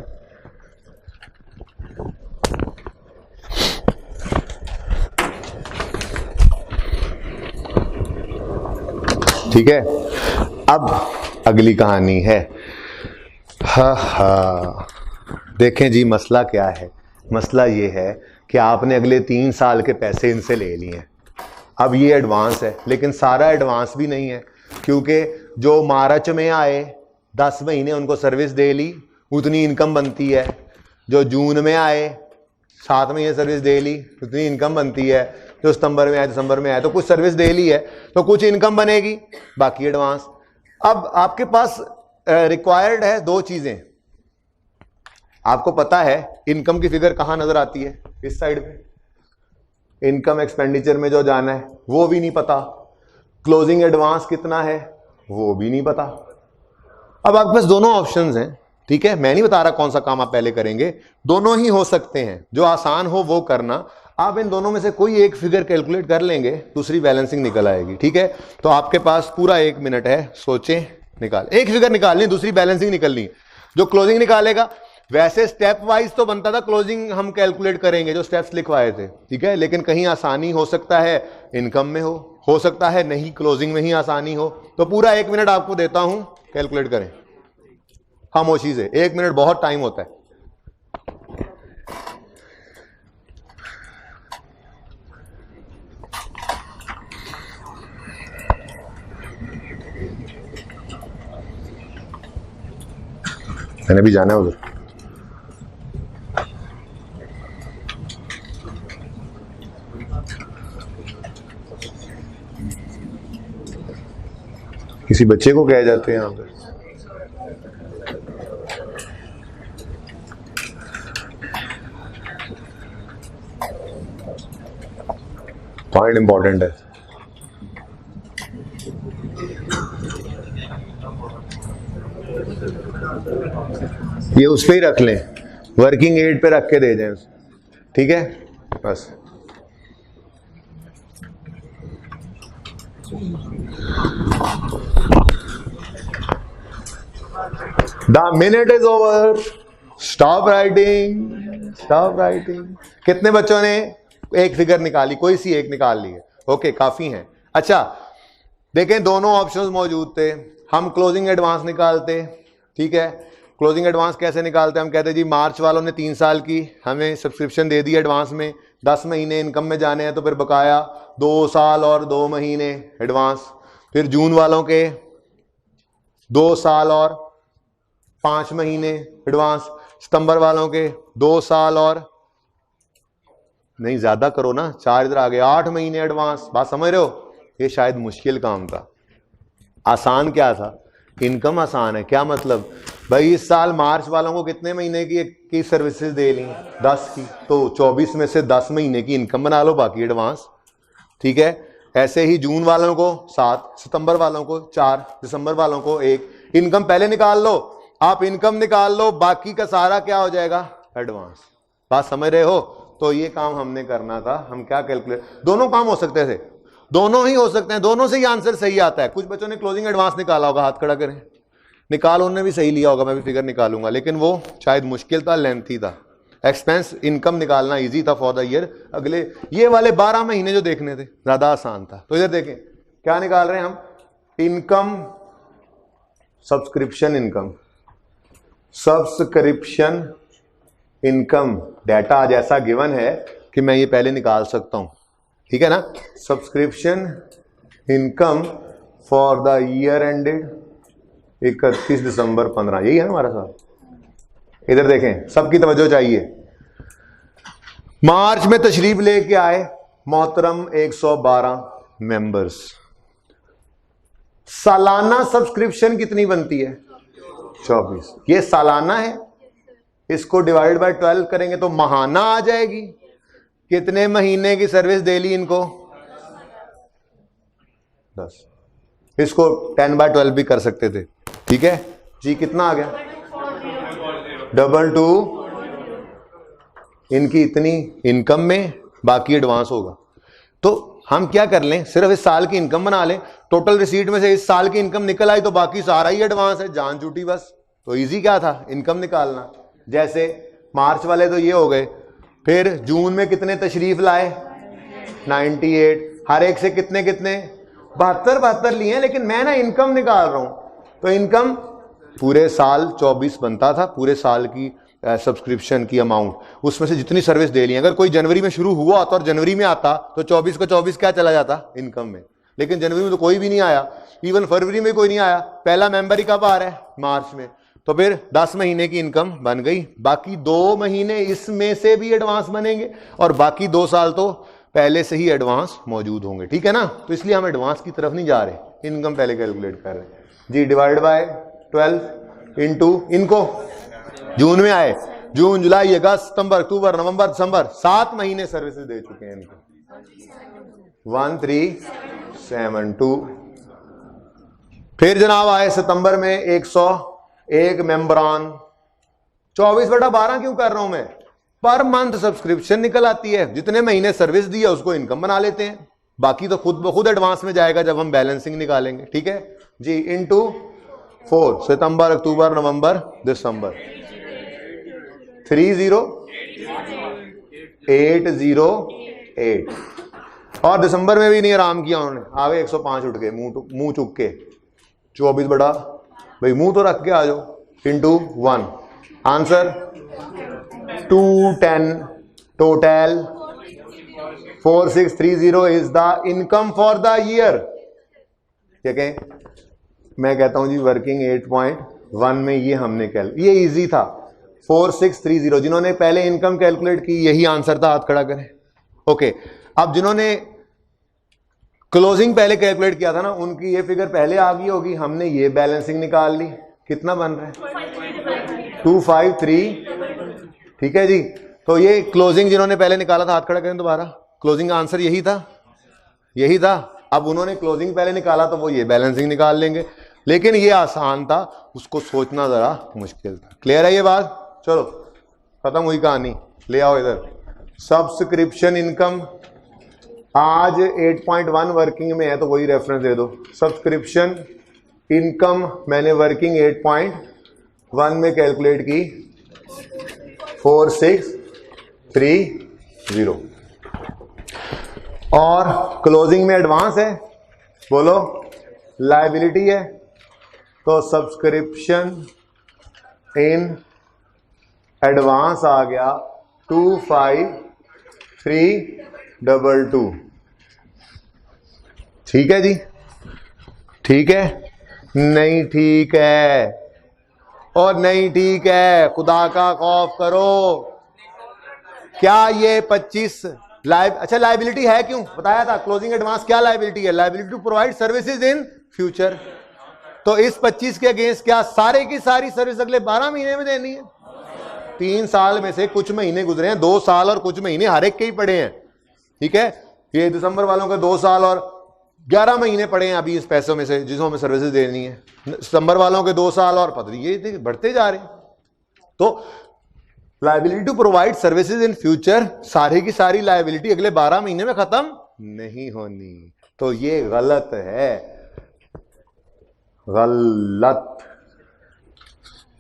ठीक है, अब अगली कहानी है। हा देखें जी, मसला क्या है? मसला ये है कि आपने अगले 3 साल के पैसे इनसे ले लिए हैं। अब ये एडवांस है, लेकिन सारा एडवांस भी नहीं है, क्योंकि जो मार्च में आए 10 महीने उनको सर्विस दे ली, उतनी इनकम बनती है। जो जून में आए 7 महीने सर्विस दे ली, उतनी इनकम बनती है। जो सितंबर में आए, दिसंबर में आए, तो कुछ सर्विस दे ली है, तो कुछ इनकम बनेगी, बाकी एडवांस। अब आपके पास रिक्वायर्ड है 2 चीजें। आपको पता है इनकम की फिगर कहां नजर आती है? इस साइड पे। इनकम एक्सपेंडिचर में जो जाना है वो भी नहीं पता, क्लोजिंग एडवांस कितना है वो भी नहीं पता। अब आपके पास दोनों ऑप्शंस हैं, ठीक है। मैं नहीं बता रहा कौन सा काम आप पहले करेंगे, दोनों ही हो सकते हैं। जो आसान हो वो करना। आप इन दोनों में से कोई एक फिगर कैलकुलेट कर लेंगे, दूसरी बैलेंसिंग निकल आएगी, ठीक है। तो आपके पास पूरा 1 मिनट है, सोचें, निकाल। एक फिगर निकालनी, दूसरी बैलेंसिंग निकलनी। जो क्लोजिंग निकालेगा, वैसे स्टेप वाइज तो बनता था क्लोजिंग हम कैलकुलेट करेंगे जो स्टेप्स लिखवाए थे, ठीक है। लेकिन कहीं आसानी हो सकता है इनकम में हो सकता है नहीं क्लोजिंग में ही आसानी हो। तो पूरा 1 मिनट आपको देता हूं, कैलकुलेट करें खामोशी से। 1 मिनट बहुत टाइम होता है। मैंने भी जाना है उधर। किसी बच्चे को कहे जाते हैं यहां पर। पॉइंट इंपॉर्टेंट है। ये उस पे ही रख लें, वर्किंग एड पे रख के दे दें, ठीक है। बस the minute is over, stop writing, stop writing. कितने बच्चों ने एक फिगर निकाली? कोई सी एक निकाल ली है, ओके, काफी है। अच्छा देखें, दोनों ऑप्शंस मौजूद थे। हम क्लोजिंग एडवांस निकालते, ठीक है। क्लोजिंग एडवांस कैसे निकालते हैं? हम कहते हैं जी मार्च वालों ने 3 साल की हमें सब्सक्रिप्शन दे दी एडवांस में, 10 महीने इनकम में जाने हैं, तो फिर बकाया 2 साल और 2 महीने एडवांस। फिर जून वालों के 2 साल और 5 महीने एडवांस। सितंबर वालों के 2 साल और, नहीं ज्यादा करो ना, 4 इधर आ गए, 8 महीने एडवांस। बात समझ रहे हो? ये शायद मुश्किल काम था। आसान क्या था? इनकम आसान है। क्या मतलब? भाई इस साल मार्च वालों को कितने महीने की सर्विसेज दे ली? 10 की, तो 24 में से 10 महीने की इनकम बना लो, बाकी एडवांस, ठीक है। ऐसे ही जून वालों को 7, सितंबर वालों को 4, दिसंबर वालों को 1। इनकम पहले निकाल लो, आप इनकम निकाल लो, बाकी का सारा क्या हो जाएगा? एडवांस। बात समझ रहे हो? तो ये काम हमने करना था। हम क्या कैलकुलेट, दोनों काम हो सकते थे, दोनों ही हो सकते हैं, दोनों से ही आंसर सही आता है। कुछ बच्चों ने क्लोजिंग एडवांस निकाला होगा, हाथ खड़ा करें। निकाल, उन्होंने भी सही लिया होगा, मैं भी फिगर निकालूंगा, लेकिन वो शायद मुश्किल था, लेंथी था। एक्सपेंस इनकम निकालना इजी था फॉर द ईयर। अगले ये वाले 12 महीने जो देखने थे ज्यादा आसान था। तो इधर देखें क्या निकाल रहे हैं हम? Income, subscription income, subscription income. Data आज ऐसा गिवन है कि मैं ये पहले निकाल सकता हूं, ठीक है ना। Subscription income for the year ended 31 December 15, यही है ना हमारा साहब। इधर देखें, सबकी तवज्जो चाहिए। मार्च में तशरीफ लेके आए मोहतरम 112 मेंबर्स। सालाना सब्सक्रिप्शन कितनी बनती है? 24। ये सालाना है, इसको डिवाइड बाय 12 करेंगे तो महाना आ जाएगी। कितने महीने की सर्विस दे ली इनको? 10। इसको 10/12 भी कर सकते थे, ठीक है जी। कितना आ गया? 22 इनकी इतनी इनकम में, बाकी एडवांस होगा। तो हम क्या कर लें, सिर्फ इस साल की इनकम बना लें, टोटल रिसीट में से इस साल की इनकम निकल आई तो बाकी सारा ही एडवांस है, जान छूटी बस। तो इजी क्या था, इनकम निकालना। जैसे मार्च वाले तो ये हो गए, फिर जून में कितने तशरीफ लाए? 98। हर एक से कितने कितने? 72 लिए हैं, लेकिन मैं ना इनकम निकाल रहा हूं। तो इनकम पूरे साल 24 बनता था, पूरे साल की सब्सक्रिप्शन की अमाउंट, उसमें से जितनी सर्विस दे ली। अगर कोई जनवरी में शुरू हुआ होता और जनवरी में आता तो 24 का 24 क्या चला जाता? इनकम में। लेकिन जनवरी में तो कोई भी नहीं आया, इवन फरवरी में कोई नहीं आया, पहला मेंबर ही कब आ रहा है? मार्च में। तो फिर 10 महीने की इनकम बन गई, बाकी 2 महीने इसमें से भी एडवांस बनेंगे और बाकी 2 साल तो पहले से ही एडवांस मौजूद होंगे, ठीक है ना। तो इसलिए हम एडवांस की तरफ नहीं जा रहे, इनकम पहले कैलकुलेट कर रहे हैं जी। डिवाइड बाय 12 इंटू, इनको जून में आए, जून जुलाई अगस्त सितंबर अक्टूबर नवंबर दिसंबर, 7 महीने सर्विसेज दे चुके हैं इनको। 1372। फिर जनाब आए सितंबर में 101 मेंबरान। 24/12 क्यों कर रहा हूं मैं? पर मंथ सब्सक्रिप्शन निकल आती है, जितने महीने सर्विस दी है उसको इनकम बना लेते हैं, बाकी तो खुद ब खुद एडवांस में जाएगा जब हम बैलेंसिंग निकालेंगे, ठीक है जी। इंटू 4, सितंबर अक्टूबर नवंबर दिसंबर, 30808। और दिसंबर में भी नहीं आराम किया उन्होंने, आगे 105 उठ के मुंह चुक के 24 बड़ा भाई मुंह तो रख के आ जाओ। Into 1, answer 210, total 4630 is the income for the year. ठीक है, मैं कहता हूं जी वर्किंग 8.1 में ये हमने ये इजी था 4630। जिन्होंने पहले इनकम कैलकुलेट की यही आंसर था, हाथ खड़ा करें। ओके, अब जिन्होंने क्लोजिंग पहले कैलकुलेट किया था ना, उनकी ये फिगर पहले आ गई होगी। हमने ये बैलेंसिंग निकाल ली, कितना बन रहा है 253। ठीक है जी, तो ये क्लोजिंग जिन्होंने पहले निकाला था हाथ खड़ा करें दोबारा। क्लोजिंग आंसर यही था, यही था। अब उन्होंने क्लोजिंग पहले निकाला तो वो ये बैलेंसिंग निकाल लेंगे, लेकिन ये आसान था, उसको सोचना जरा मुश्किल था। क्लियर है ये बात? चलो खत्म हुई कहानी, ले आओ इधर। सब्सक्रिप्शन इनकम आज 8.1 वर्किंग में है तो वही रेफरेंस दे दो। सब्सक्रिप्शन इनकम मैंने वर्किंग 8.1 में कैलकुलेट की 4630 और क्लोजिंग में एडवांस है, बोलो लायबिलिटी है, तो सब्सक्रिप्शन इन एडवांस आ गया 25322। ठीक है जी, ठीक है? नहीं ठीक है और नहीं ठीक है, खुदा का खौफ करो। क्या ये 25 अच्छा लायबिलिटी है? क्यों बताया था क्लोजिंग एडवांस क्या लायबिलिटी है? Liability to provide services in future. तो इस 25 के अगेंस्ट क्या सारे की सारी सर्विस अगले 12 महीने में देनी है? 3 साल में से कुछ महीने गुजरे हैं, 2 साल और कुछ महीने हर एक के ही पड़े हैं। ठीक है, ये दिसंबर वालों के 2 साल और 11 महीने पड़े हैं अभी इस पैसों में से जिसमें हमें सर्विसेज देनी है। सितंबर वालों के 2 साल और पता नहीं ये बढ़ते जा रहे हैं। तो liability to provide services in future, सारी की सारी लायबिलिटी अगले 12 महीने में खत्म नहीं होनी। तो ये गलत है, गलत।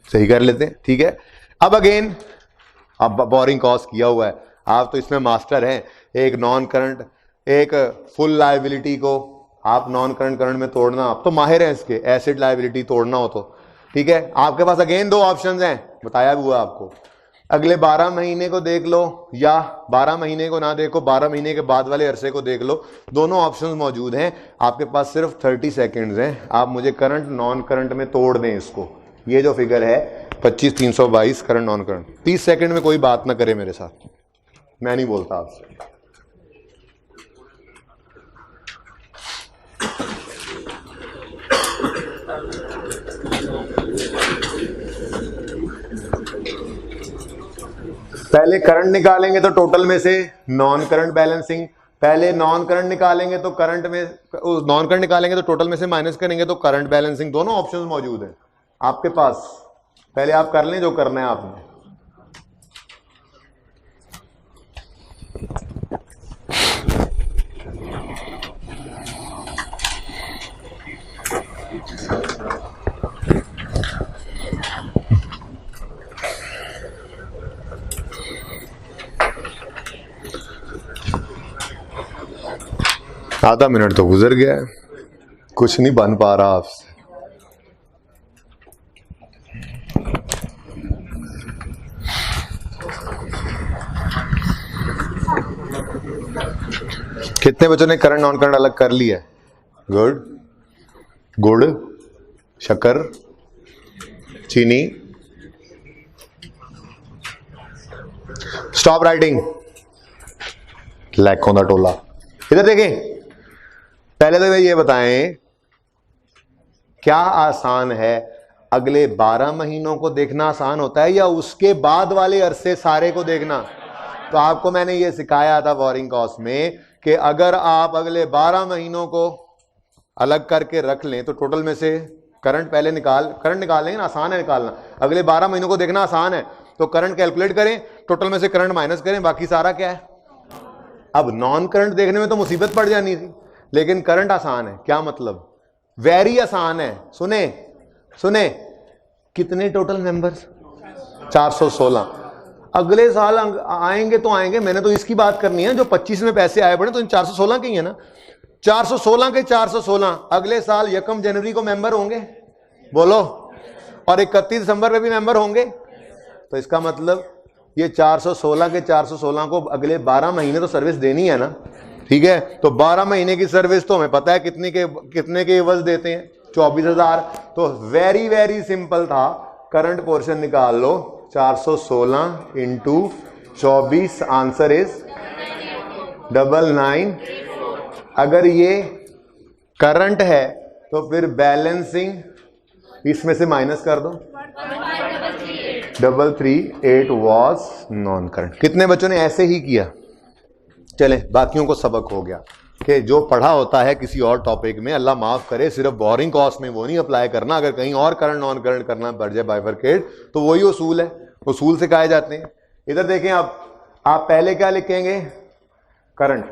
सही कर लेते हैं, ठीक है? अब अगेन, अब बोरिंग कॉस्ट किया हुआ है, आप तो इसमें मास्टर हैं। एक नॉन करंट, एक फुल लायबिलिटी को आप नॉन करंट करंट में तोड़ना, आप तो माहिर हैं इसके। एसिड लायबिलिटी तोड़ना हो तो ठीक है, आपके पास अगेन 2 ऑप्शंस हैं, बताया भी हुआ आपको। अगले 12 महीने को देख लो या 12 महीने को ना देखो, 12 महीने के बाद वाले अरसे को देख लो, दोनों ऑप्शंस मौजूद हैं। आपके पास सिर्फ 30 सेकेंड्स हैं, आप मुझे करंट नॉन करंट में तोड़ दें इसको। ये जो फिगर है 25,322 करंट नॉन करंट, 30 सेकेंड में कोई बात ना करे मेरे साथ, मैं नहीं बोलता आपसे। पहले करंट निकालेंगे तो टोटल में से नॉन करंट बैलेंसिंग पहले नॉन करंट निकालेंगे तो करंट में, नॉन करंट निकालेंगे तो टोटल में से माइनस करेंगे तो करंट बैलेंसिंग, दोनों ऑप्शंस मौजूद हैं आपके पास। पहले आप कर लें जो करना है आपने। आधा मिनट तो गुजर गया है, कुछ नहीं बन पा रहा आपसे। कितने बच्चों ने करंट नॉन करंट अलग कर लिया है? गुड। गुड़, शक्कर, चीनी। स्टॉप राइटिंग, लैखों का टोला। इधर देखें, पहले तो ये बताएं क्या आसान है, अगले 12 महीनों को देखना आसान होता है या उसके बाद वाले अरसे सारे को देखना? तो आपको मैंने ये सिखाया था बोरिंग कॉस्ट में कि अगर आप अगले 12 महीनों को अलग करके रख लें तो टोटल में से करंट पहले करंट निकालेंगे ना, आसान है निकालना। अगले 12 महीनों को देखना आसान है, तो करंट कैलकुलेट करें, टोटल में से करंट माइनस करें, बाकी सारा क्या है। अब नॉन करंट देखने में तो मुसीबत पड़ जानी थी, लेकिन करंट आसान है। क्या मतलब? वेरी आसान है। सुने सुने, कितने टोटल मेंबर्स? 416। अगले साल आएंगे तो आएंगे, मैंने तो इसकी बात करनी है जो 25 में पैसे आए पड़े, तो इन 416 के ही है ना। 416 के 416 अगले साल 1 जनवरी को मेंबर होंगे, बोलो, और 31 दिसंबर में भी मेंबर होंगे। तो इसका मतलब ये 416 के 416 को अगले 12 महीने तो सर्विस देनी है ना, ठीक है। तो 12 महीने की सर्विस तो हमें पता है कितने के एवज देते हैं, 24,000। तो वेरी वेरी सिंपल था, करंट पोर्शन निकाल लो, 416 इंटू 24, आंसर इज 99। अगर ये करंट है तो फिर बैलेंसिंग इसमें से माइनस कर दो, 338 वॉज नॉन करंट। कितने बच्चों ने ऐसे ही किया? चले, बाकियों को सबक हो गया कि जो पढ़ा होता है किसी और टॉपिक में, अल्लाह माफ करे, सिर्फ बोरिंग कॉस्ट में वो नहीं अप्लाई करना। अगर कहीं और करंट नॉन करंट करना पड़ जाए बाइफरकेट, तो वही उसूल है, उसूल सिखाए जाते हैं। इधर देखें, आप पहले क्या लिखेंगे? करंट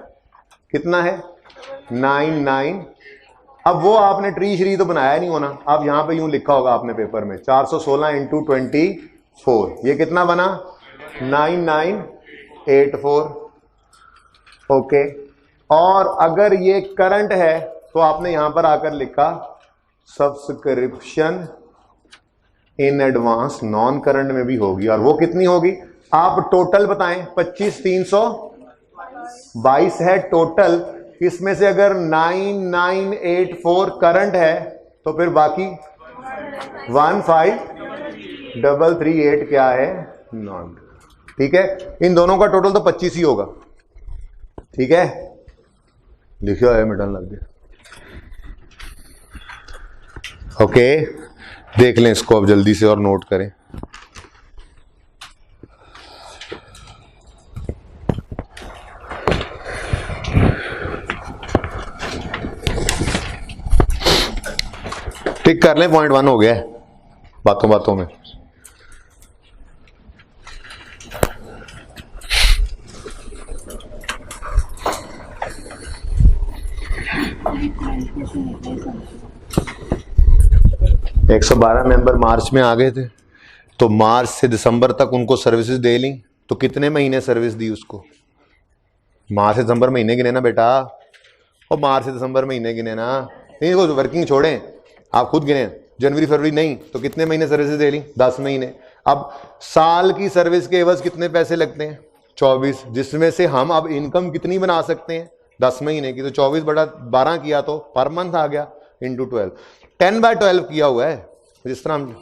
कितना है? 99। अब वो आपने ट्री श्री तो बनाया नहीं होना, अब यहां पे यूं लिखा होगा आपने पेपर में, 416 इंटू 24, ये कितना बना? 9984। ओके। और अगर ये करंट है तो आपने यहां पर आकर लिखा subscription in advance, non current में भी होगी, और वो कितनी होगी? आप टोटल बताएं। 25,322 है टोटल। इसमें से अगर 9984 करंट है तो फिर बाकी 15,338 क्या है? नॉन। ठीक है, इन दोनों का टोटल तो 25 ही होगा, ठीक है। लिखियो है, मिटन लग गया। ओके, देख लें इसको अब जल्दी से और नोट करें। टिक कर लें, पॉइंट 1 हो गया है बातों बातों में। तो 112 मेंबर मार्च में आ गए थे, तो मार्च से दिसंबर तक उनको सर्विसेज दे ली, तो कितने महीने सर्विस दी उसको? मार्च से दिसंबर महीने गिने ना बेटा, और मार्च से दिसंबर महीने गिने ना, नहीं वो वर्किंग छोड़ें, आप खुद गिने, जनवरी फरवरी नहीं, तो कितने महीने सर्विसेज दे ली? 10 महीने। अब साल की सर्विस के एवज कितने पैसे लगते हैं? 24, जिसमें से हम अब इनकम कितनी बना सकते हैं? 10 महीने की। तो 24/12 किया तो पर मंथ आ गया, इंटू 12, 10/12 किया हुआ है, जिस तरह हम,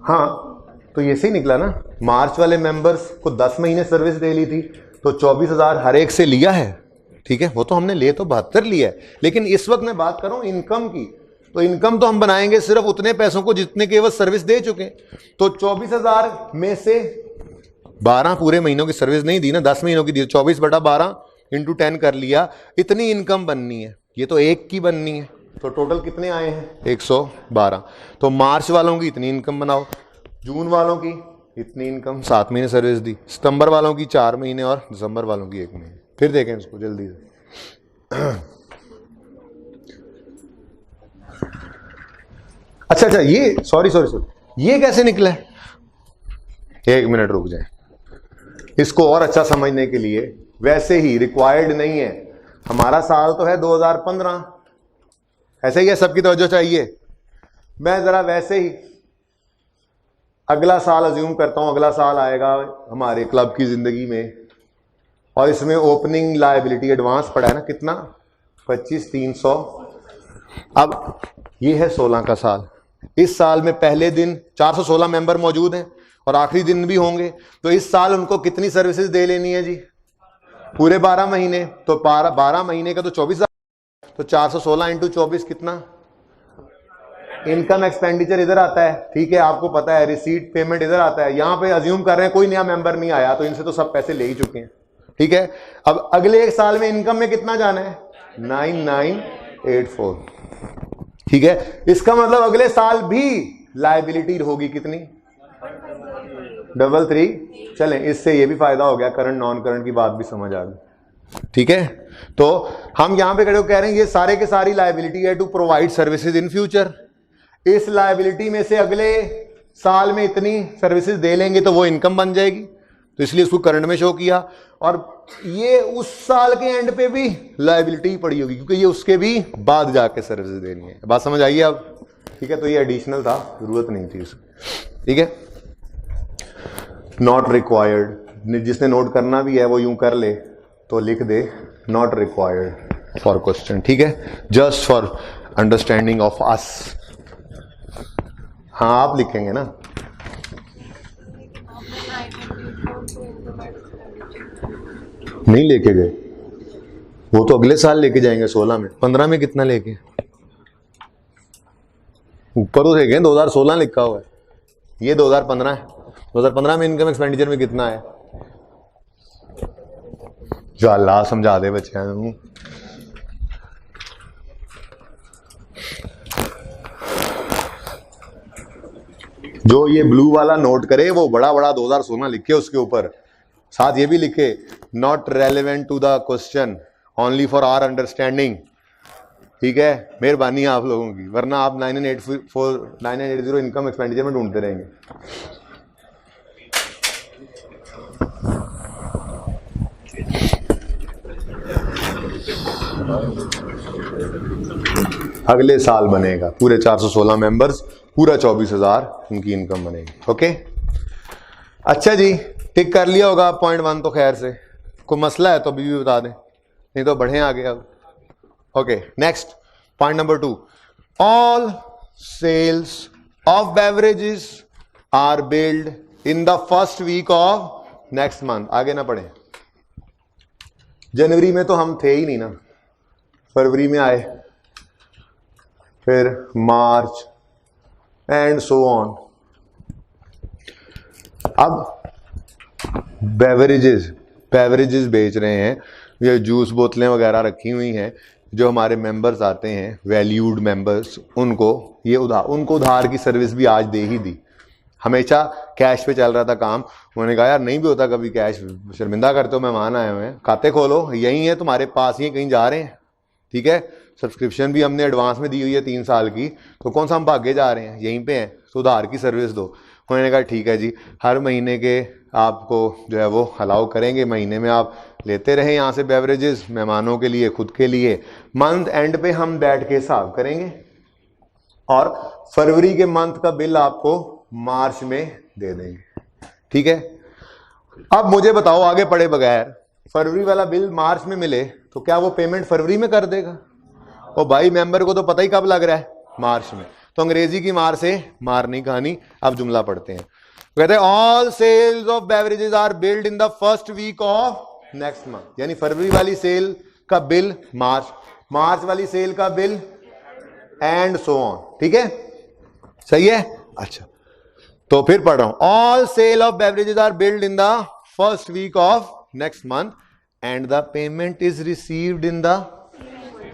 हाँ तो ये सही निकला ना। मार्च वाले मेंबर्स को 10 महीने सर्विस दे ली थी, तो 24,000 हर एक से लिया है, ठीक है। वो तो हमने ले तो 72 लिया है, लेकिन इस वक्त मैं बात कर रहा हूं इनकम की। तो इनकम तो हम बनाएंगे सिर्फ उतने पैसों को जितने केवल सर्विस दे चुके। तो 24,000 में से 12 पूरे महीनों की सर्विस नहीं दी ना, 10 महीनों की दी, 24/12 इंटू 10 कर लिया, इतनी इनकम बननी है, ये तो एक की बननी है, तो टोटल कितने आए हैं 112। तो मार्च वालों की इतनी इनकम बनाओ, जून वालों की इतनी इनकम, 7 महीने सर्विस दी, सितंबर वालों की 4 महीने और दिसंबर वालों की 1 महीने। फिर देखें इसको जल्दी से। अच्छा, ये सॉरी ये कैसे निकला है? 1 मिनट रुक जाए, इसको और अच्छा समझने के लिए, वैसे ही रिक्वायर्ड नहीं है, हमारा साल तो है 2015, ऐसे ही है, सबकी तवज्जो चाहिए। मैं जरा वैसे ही अगला साल अज्यूम करता हूं, अगला साल आएगा हमारे क्लब की जिंदगी में, और इसमें ओपनिंग लायबिलिटी एडवांस पड़ा है ना, कितना 25,300। अब ये है 16 का साल, इस साल में पहले दिन 416 मेंबर मौजूद हैं और आखिरी दिन भी होंगे, तो इस साल उनको कितनी सर्विसेज दे लेनी है जी? पूरे 12 महीने, तो 12 महीने का तो 24,000, तो 416 इंटू 24 कितना? इनकम एक्सपेंडिचर इधर आता है, ठीक है, आपको पता है, रिसीट पेमेंट इधर आता है। यहां पे अज्यूम कर रहे हैं कोई नया मेंबर नहीं आया, तो इनसे तो सब पैसे ले ही चुके हैं, ठीक है। अब अगले एक साल में इनकम में कितना जाना है? 9984, ठीक है। इसका मतलब अगले साल भी लायबिलिटी होगी कितनी? 33। चलें, इससे ये भी फायदा हो गया, करंट नॉन करंट की बात भी समझ आ गई, ठीक है। तो हम यहां पे कह रहे हैं ये सारे के सारी लायबिलिटी है to provide services in future. इस लायबिलिटी में से अगले साल में इतनी सर्विसेज दे लेंगे तो वो इनकम बन जाएगी, तो इसलिए उसको करंट में शो किया। और ये उस साल के एंड पे भी लायबिलिटी पड़ी होगी, क्योंकि ये उसके भी बाद जाके सर्विसेज देनी है। बात समझ आई है अब? ठीक है, तो ये एडिशनल था, जरूरत नहीं थी इसकी, ठीक है। नॉट रिक्वायर्ड, जिसने नोट करना भी है वो यूं कर ले, तो लिख they not required for question, ठीक है, just for understanding of us. हाँ, आप लिखेंगे ना। नहीं लेके गए, वो तो अगले साल लेके जाएंगे 16 में। 15 में कितना लेके? ऊपर तो देखें 2016 लिखा हुआ है, ये 2015 है। 2015 में इनकम एक्सपेंडिचर में कितना है? जो अल्लाह समझा दे बच्चे। जो ये ब्लू वाला नोट करे वो बड़ा 2016 लिखे, उसके ऊपर साथ ये भी लिखे not relevant to the question, only for our understanding, ठीक है। मेहरबानी आप लोगों की, वरना आप 9980 इनकम एक्सपेंडिचर में ढूंढते रहेंगे। अगले साल बनेगा पूरे 416 मेंबर्स, पूरा 24,000 उनकी इनकम बनेगी, ओके। अच्छा जी, टिक कर लिया होगा पॉइंट 1 तो। खैर से कोई मसला है तो अभी भी बता दें, नहीं तो बढ़े आगे अब। Okay, next point number 2, all sales of beverages are billed in the first week of next month. आगे ना पढ़े, जनवरी में तो हम थे ही नहीं ना, फरवरी में आए, फिर मार्च एंड सो ऑन। अब बेवरेजेस बेच रहे हैं, ये जूस बोतलें वगैरह रखी हुई हैं, जो हमारे मेंबर्स आते हैं, वैल्यूड मेंबर्स, उनको ये उनको उधार की सर्विस भी आज दे ही दी। हमेशा कैश पे चल रहा था काम, उन्होंने कहा यार नहीं भी होता कभी कैश, शर्मिंदा करते हो, मेहमान आए हुए हैं, खाते खोलो, यही है तुम्हारे पास ही, कहीं जा रहे हैं, ठीक है। सब्सक्रिप्शन भी हमने एडवांस में दी हुई है 3 साल की, तो कौन सा हम भागे जा रहे हैं, यहीं पे हैं, तो उधार की सर्विस दो। उन्होंने कहा ठीक है जी, हर महीने के आपको जो है वो अलाउ करेंगे, महीने में आप लेते रहे यहाँ से बेवरेजेस, मेहमानों के लिए, खुद के लिए। मंथ एंड पे हम बैठ के हिसाब करेंगे और फरवरी के मंथ का बिल आपको मार्च में दे देंगे, ठीक है। अब मुझे बताओ, आगे पढ़े बगैर फरवरी वाला बिल मार्च में मिले तो क्या वो पेमेंट फरवरी में कर देगा? ओ भाई, मेंबर को तो पता ही कब लग रहा है, मार्च में। तो अंग्रेजी की मार से मार नहीं खानी। अब जुमला पढ़ते हैं, कहते हैं all sales of beverages are billed in the first week of next month, यानी फरवरी वाली सेल का बिल मार्च वाली सेल का बिल एंड सो ऑन, ठीक है, सही है। अच्छा, तो फिर पढ़ रहा हूं, all sale of beverages are billed in the first week of next month and the payment is received in the,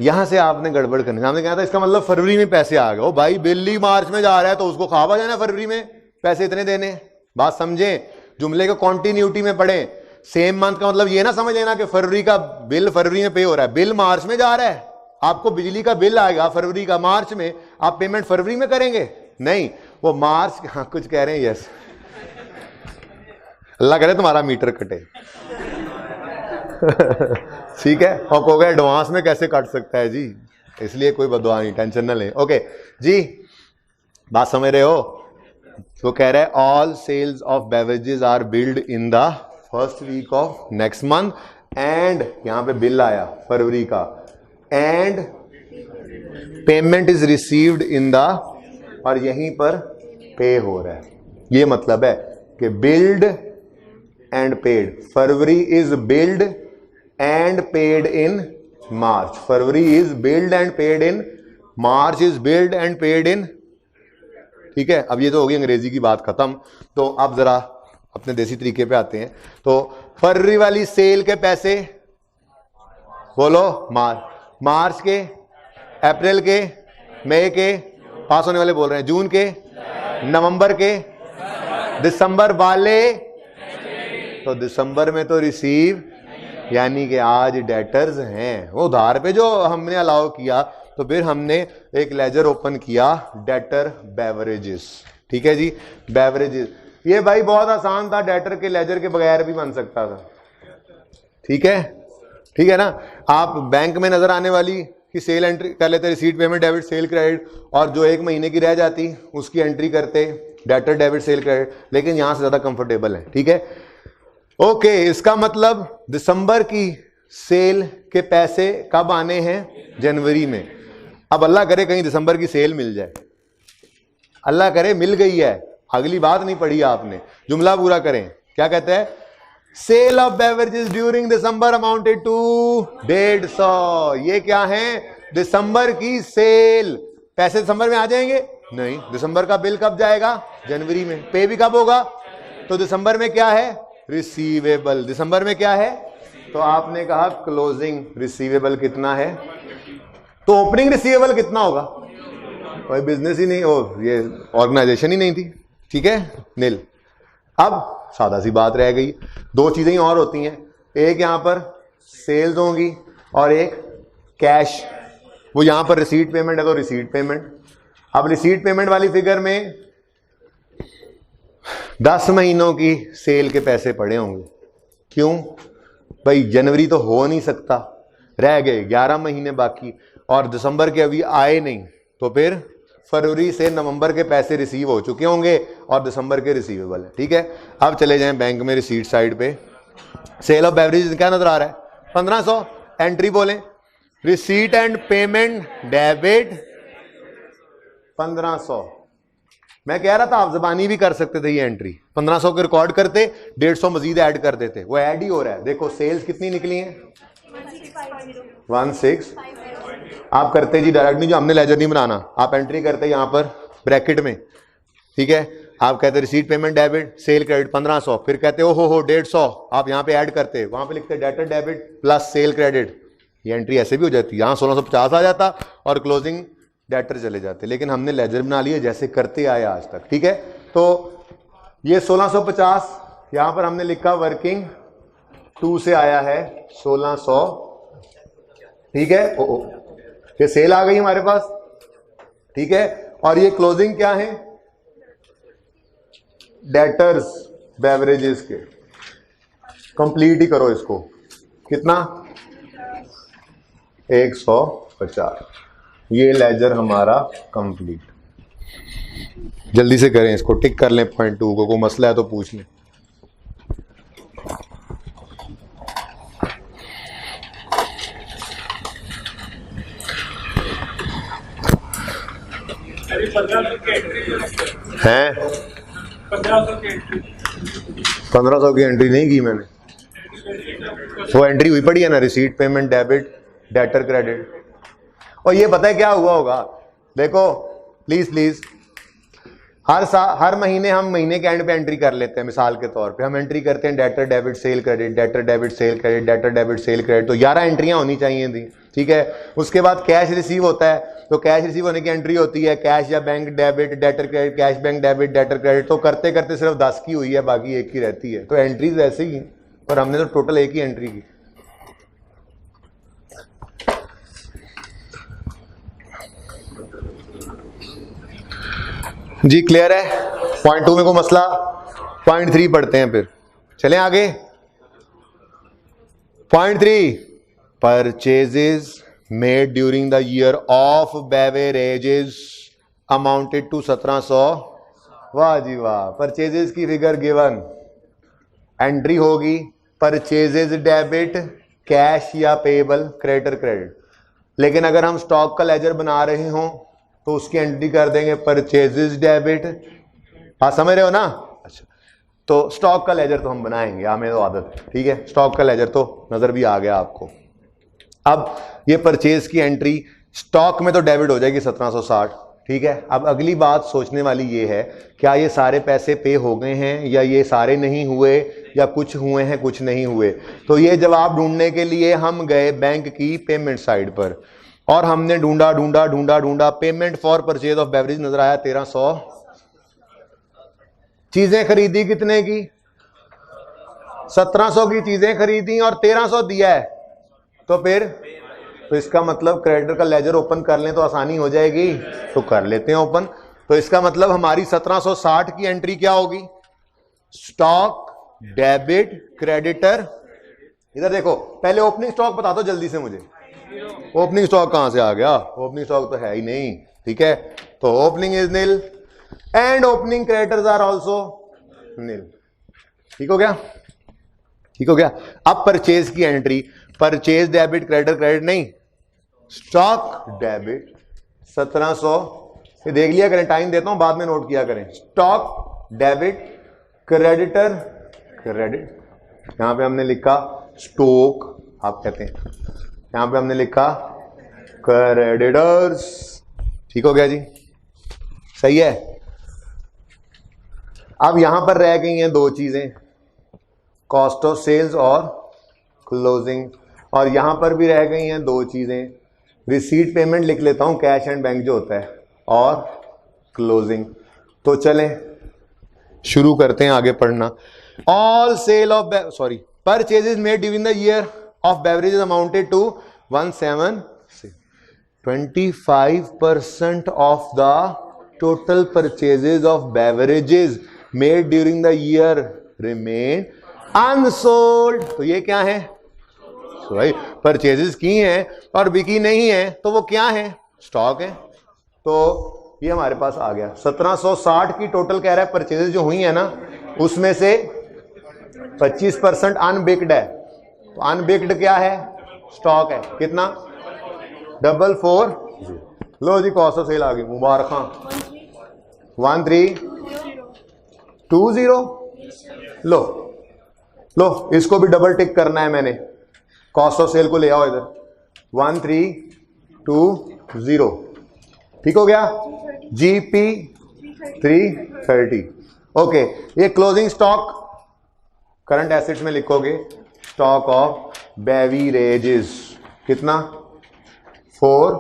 यहां से आपने गड़बड़ करनी, हमने कहा था इसका मतलब फरवरी में पैसे आ गए। ओ भाई बिल ही मार्च में जा रहा है तो उसको खावा जाना फरवरी में पैसे इतने देने, बात समझे, जुमले को कॉन्टिन्यूटी में पढ़े। सेम मंथ का मतलब ये ना समझ लेना कि फरवरी का बिल फरवरी में पे हो रहा है, बिल मार्च में जा रहा है, आपको बिजली का बिल आएगा फरवरी का मार्च में, आप पेमेंट फरवरी में करेंगे नहीं, वो मार्च, हाँ कुछ कह रहे हैं, यस, अल्लाह करे तुम्हारा मीटर कटे ठीक है, और कहोगे एडवांस में कैसे कट सकता है जी, इसलिए कोई बदुआ नहीं, टेंशन ना लें। ओके जी, बात समझ रहे हो? तो कह रहे हैं all sales of beverages are billed in the first week of next month and, यहां पे बिल आया फरवरी का, and payment is received in the, और यहीं पर पे हो रहा है, ये मतलब है कि build and paid, February is build and paid in March, February is build and paid in March, is build and paid in, ठीक है। अब ये तो होगी अंग्रेजी की बात खत्म, तो अब जरा अपने देसी तरीके पे आते हैं। तो फरवरी वाली सेल के पैसे बोलो मार्च के, अप्रैल के, मई के, पास होने वाले बोल रहे हैं, जून के, नवंबर के, दिसंबर वाले, तो दिसंबर में तो रिसीव, यानी कि आज डेटर्स हैं, वो उधार पे जो हमने अलाउ किया, तो फिर हमने एक लेजर ओपन किया डेटर बेवरेजेस, ठीक है जी, बेवरेजेस, ये भाई बहुत आसान था, डेटर के लेजर के बगैर भी बन सकता था, ठीक है ना। आप बैंक में नजर आने वाली कि सेल एंट्री कर लेते, receipt payment debit cell credit, और जो एक महीने की रह जाती उसकी एंट्री करते डेटर डेबिट सेल क्रेडिट, लेकिन यहां से ज्यादा कंफर्टेबल है, ठीक है। ओके, इसका मतलब दिसंबर की सेल के पैसे कब आने हैं? जनवरी में। अब अल्लाह करे कहीं दिसंबर की सेल मिल जाए, अल्लाह करे मिल गई है, अगली बात नहीं पढ़ी आपने, जुमला पूरा करें, क्या कहते हैं, sale of beverages during December amounted to 150, ये क्या है, दिसंबर की सेल, पैसे दिसंबर में आ जाएंगे नहीं, दिसंबर का बिल कब जाएगा? जनवरी में। पे भी कब होगा? तो दिसंबर में क्या है? रिसीवेबल। दिसंबर में क्या है? तो आपने कहा क्लोजिंग रिसीवेबल कितना है, तो ओपनिंग रिसीवेबल कितना होगा? कोई बिजनेस ही नहीं, और ये ऑर्गेनाइजेशन ही नहीं थी, ठीक है, नील। अब सादा सी बात रह गई, दो चीजें और होती हैं, एक यहां पर सेल्स होंगी और एक कैश, वो यहां पर रिसीट पेमेंट है तो रिसीट पेमेंट। अब रिसीट पेमेंट वाली फिगर में 10 महीनों की सेल के पैसे पड़े होंगे, क्यों भाई? जनवरी तो हो नहीं सकता, रह गए 11 महीने बाकी, और दिसंबर के अभी आए नहीं, तो फिर फरवरी से नवंबर के पैसे रिसीव हो चुके होंगे और दिसंबर के रिसीवेबल है, ठीक है। अब चले जाएं बैंक में रिसीट साइड पे, सेल ऑफ बेवरेजेस क्या नजर आ रहा है? 1500, एंट्री बोलें, रिसीट एंड पेमेंट डेबिट 1500। मैं कह रहा था आप जबानी भी कर सकते थे, ये एंट्री 1500 के रिकॉर्ड करते, 150 मजीद ऐड कर देते, वो ऐड ही हो रहा है। देखो सेल्स कितनी निकली हैं? 16, आप करते जी डायरेक्ट नहीं, जो हमने लेजर नहीं बनाना, आप एंट्री करते यहां पर ब्रैकेट में, ठीक है, आप कहते receipt payment debit cell credit 1500, फिर कहते हो 150, आप यहां पे ऐड करते, वहां पे लिखते debtor debit plus cell credit, ये एंट्री ऐसे भी हो जाती, यहां 1650 आ जाता और क्लोजिंग डेटर चले जाते, लेकिन हमने लेजर बना लिया जैसे करते आए आज तक, ठीक है। तो ये 1650 यहां पर हमने लिखा वर्किंग 2 से आया है 1600, ठीक है, ये सेल आ गई हमारे पास, ठीक है, और ये क्लोजिंग क्या है? डेटर्स बेवरेजेस के, कंप्लीट ही करो इसको, कितना? 150, ये लेजर हमारा कंप्लीट। जल्दी से करें इसको, टिक कर लें पॉइंट 2 को, कोई मसला है तो पूछ लें। हैं 1500 की एंट्री नहीं की मैंने, वो एंट्री हुई पड़ी है ना, receipt payment debit debtor credit. और ये पता है क्या हुआ होगा? देखो प्लीज हर महीने हम महीने के एंड पे एंट्री कर लेते हैं। मिसाल के तौर पे हम एंट्री करते हैं debtor debit cell credit, debtor debit cell credit, debtor debit cell credit, तो 11 एंट्रियां होनी चाहिए थी, ठीक है। उसके बाद कैश रिसीव होता है, तो कैश रिसीव होने की एंट्री होती है कैश या bank debit, debtor credit, cash bank debit, debtor credit, तो करते करते सिर्फ 10 की हुई है, बाकी एक की रहती है। तो एंट्रीज वैसे ही, और हमने तो टोटल एक ही एंट्री की। जी क्लियर है? पॉइंट 2 में कोई मसला? पॉइंट 3 पढ़ते हैं फिर, चलें आगे। Point 3, purchases made during the year of beverages amounted to 1700। वाह जी वाह, परचेजेस की फिगर गिवन, एंट्री होगी परचेजेस डेबिट, कैश या पेबल, क्रेडिटर क्रेडिट। लेकिन अगर हम स्टॉक का लेजर बना रहे हों तो उसकी एंट्री कर देंगे परचेजेस डेबिट। हाँ समझ रहे हो ना? अच्छा, तो स्टॉक का लेजर तो हम बनाएंगे, हमें तो आदत है, ठीक है। स्टॉक का लेजर तो नजर भी आ गया आपको। अब ये परचेज की एंट्री स्टॉक में तो डेबिट हो जाएगी 1760, ठीक है। अब अगली बात सोचने वाली ये है, क्या ये सारे पैसे पे हो गए हैं या ये सारे नहीं हुए, या कुछ हुए हैं कुछ नहीं हुए। तो ये जवाब ढूंढने के लिए हम गए बैंक की पेमेंट साइड पर, और हमने ढूंढा ढूंढा ढूंढा ढूंढा, payment for purchase of beverage नजर आया 1300। चीजें खरीदी कितने की? 1700 की चीजें खरीदी और 1300 दिया है, तो फिर तो इसका मतलब क्रेडिटर का लेजर ओपन कर लें तो आसानी हो जाएगी, तो कर लेते हैं ओपन। तो इसका मतलब हमारी 1760 की एंट्री क्या होगी? Stock debit creditor. इधर देखो, पहले ओपनिंग स्टॉक बता दो जल्दी से मुझे। ओपनिंग स्टॉक कहां से आ गया? ओपनिंग स्टॉक तो है ही नहीं, ठीक है। तो opening is nil and opening creditors are also nil. ठीक हो गया? ठीक हो गया। अब परचेज की entry, purchase debit creditor credit नहीं, स्टॉक डेबिट 1700। ये देख लिया करें, टाइम देता हूं, बाद में नोट किया करें। स्टॉक डेबिट क्रेडिटर क्रेडिट, यहां पे हमने लिखा स्टॉक, आप कहते हैं, यहां पे हमने लिखा क्रेडिटर्स। ठीक हो गया जी? सही है। अब यहां पर रह गई हैं दो चीजें, कॉस्ट ऑफ सेल्स और क्लोजिंग, और यहां पर भी रह गई हैं दो चीजें, रिसीट पेमेंट लिख लेता हूं, कैश एंड बैंक जो होता है, और क्लोजिंग। तो चलें शुरू करते हैं आगे पढ़ना। All sale of purchases made during the year of beverages amounted to 176। 25% of the total purchases of beverages made during the year remain unsold. तो ये क्या है? भाई परचेजेस की हैं और बिकी नहीं है, तो वो क्या है? स्टॉक है। तो ये हमारे पास आ गया 1760 की टोटल कह रहा है परचेजेस जो हुई है ना, उसमें से 25% अनबिक्ड है। तो अनबिक्ड क्या है? स्टॉक है। कितना? 440। लो जी, कॉस्ट ऑफ सेल आ गई, मुबारक। 1320। लो इसको भी डबल टिक करना है मैंने, कॉस्ट ऑफ सेल को ले आओ इधर, 1320। ठीक हो गया? जीपी 330। ओके, ये क्लोजिंग स्टॉक करंट एसेट्स में लिखोगे, स्टॉक ऑफ बेवरेजेस कितना? 4।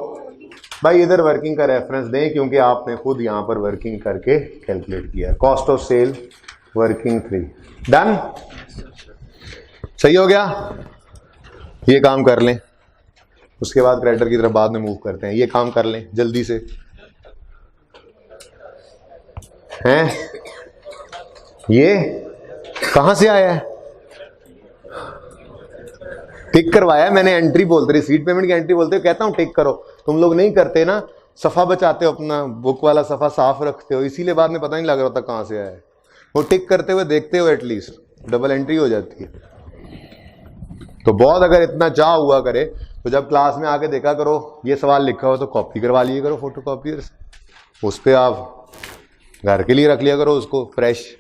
भाई इधर वर्किंग का रेफरेंस दें, क्योंकि आपने खुद यहां पर वर्किंग करके कैलकुलेट किया। Cost of sale working 3। Done? सही हो गया? ये काम कर लें, उसके बाद क्रेडिटर की तरफ बाद में मूव करते हैं। ये काम कर लें जल्दी से, हैं? ये कहां से आया है? टिक करवाया मैंने, एंट्री बोलते, रिसीट पेमेंट की एंट्री बोलते हो, कहता हूं टिक करो, तुम लोग नहीं करते ना, सफा बचाते हो, अपना बुक वाला सफा साफ रखते हो, इसीलिए बाद में पता नहीं लग रहा था कहां से आया है। वो टिक करते हुए देखते हो, एटलीस्ट डबल एंट्री हो जाती है। तो बहुत अगर इतना चाह हुआ करे तो जब क्लास में आके देखा करो, ये सवाल लिखा हो तो कॉपी करवा लिया करो फोटो कॉपियर से, उस पर आप घर के लिए रख लिया करो, उसको फ्रेश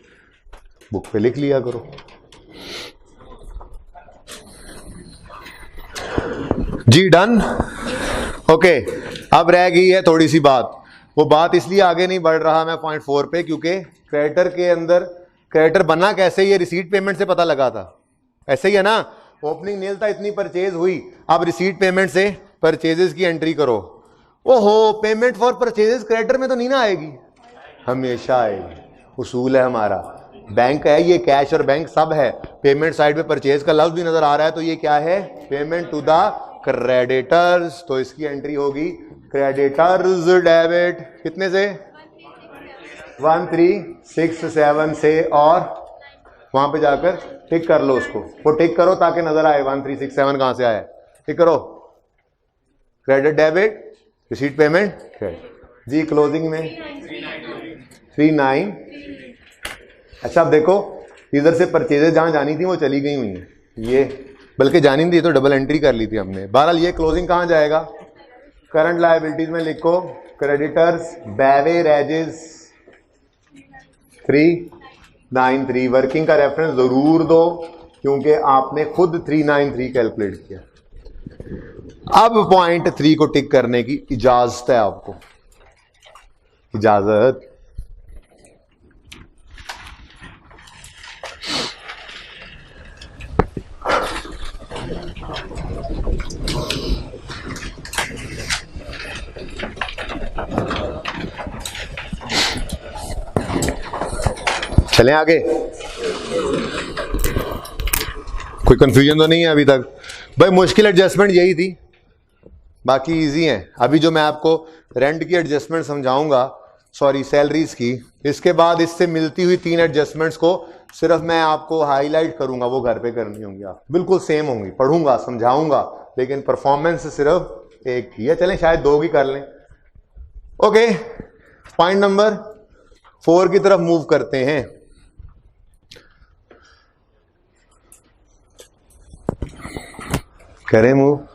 बुक पे लिख लिया करो। जी डन? ओके, अब रह गई है थोड़ी सी बात, वो बात इसलिए आगे नहीं बढ़ रहा मैं पॉइंट 4 पे, क्योंकि क्रेडिटर के अंदर क्रेडिटर बना कैसे, ये रिसीट पेमेंट से पता लगा था। ऐसे ही है ना, ओपनिंग नील था, इतनी परचेज हुई, अब रिसीट पेमेंट से परचेजेस की एंट्री करो। ओहो, पेमेंट फॉर परचेजेस क्रेडिटर में तो नहीं ना आएगी, हमेशा आएगी। उसूल है हमारा, बैंक है ये, कैश और बैंक सब है। पेमेंट साइड पे परचेज का लफ्ज भी नजर आ रहा है, तो ये क्या है, पेमेंट टू द क्रेडिटर्स, तो इसकी एंट्री होगी क्रेडिटर्स डेबिट कितने से, 1367 से, और वहां पे जाकर टिक कर लो उसको, वो टिक करो ताकि नजर आए 1367 कहां से आया, टिक करो, credit debit receipt payment credit. जी क्लोजिंग में 39। अच्छा अब देखो, इधर से परचेजेस जहां जानी थी वो चली गई हुई है, ये बल्कि जानी थी तो डबल एंट्री कर ली थी हमने। बहरहाल ये क्लोजिंग कहां जाएगा, करंट लायबिलिटीज में लिखो क्रेडिटर्स बेवरेजेस 393। वर्किंग का रेफरेंस जरूर दो क्योंकि आपने खुद 393 कैलकुलेट किया। अब पॉइंट 3 को टिक करने की इजाजत है आपको, इजाजत। चलें आगे, कोई कंफ्यूजन तो नहीं है अभी तक भाई? मुश्किल एडजस्टमेंट यही थी, बाकी इजी है। अभी जो मैं आपको रेंट की एडजस्टमेंट समझाऊंगा, सॉरी सैलरीज की, इसके बाद इससे मिलती हुई 3 एडजस्टमेंट्स को सिर्फ मैं आपको हाईलाइट करूंगा, वो घर पे करनी होंगी, आप बिल्कुल सेम होंगी, पढ़ूंगा समझाऊंगा, लेकिन परफॉर्मेंस सिर्फ एक ही है। चलें शायद 2 की कर लें। ओके, पॉइंट नंबर 4 की तरफ मूव करते हैं। करें मूव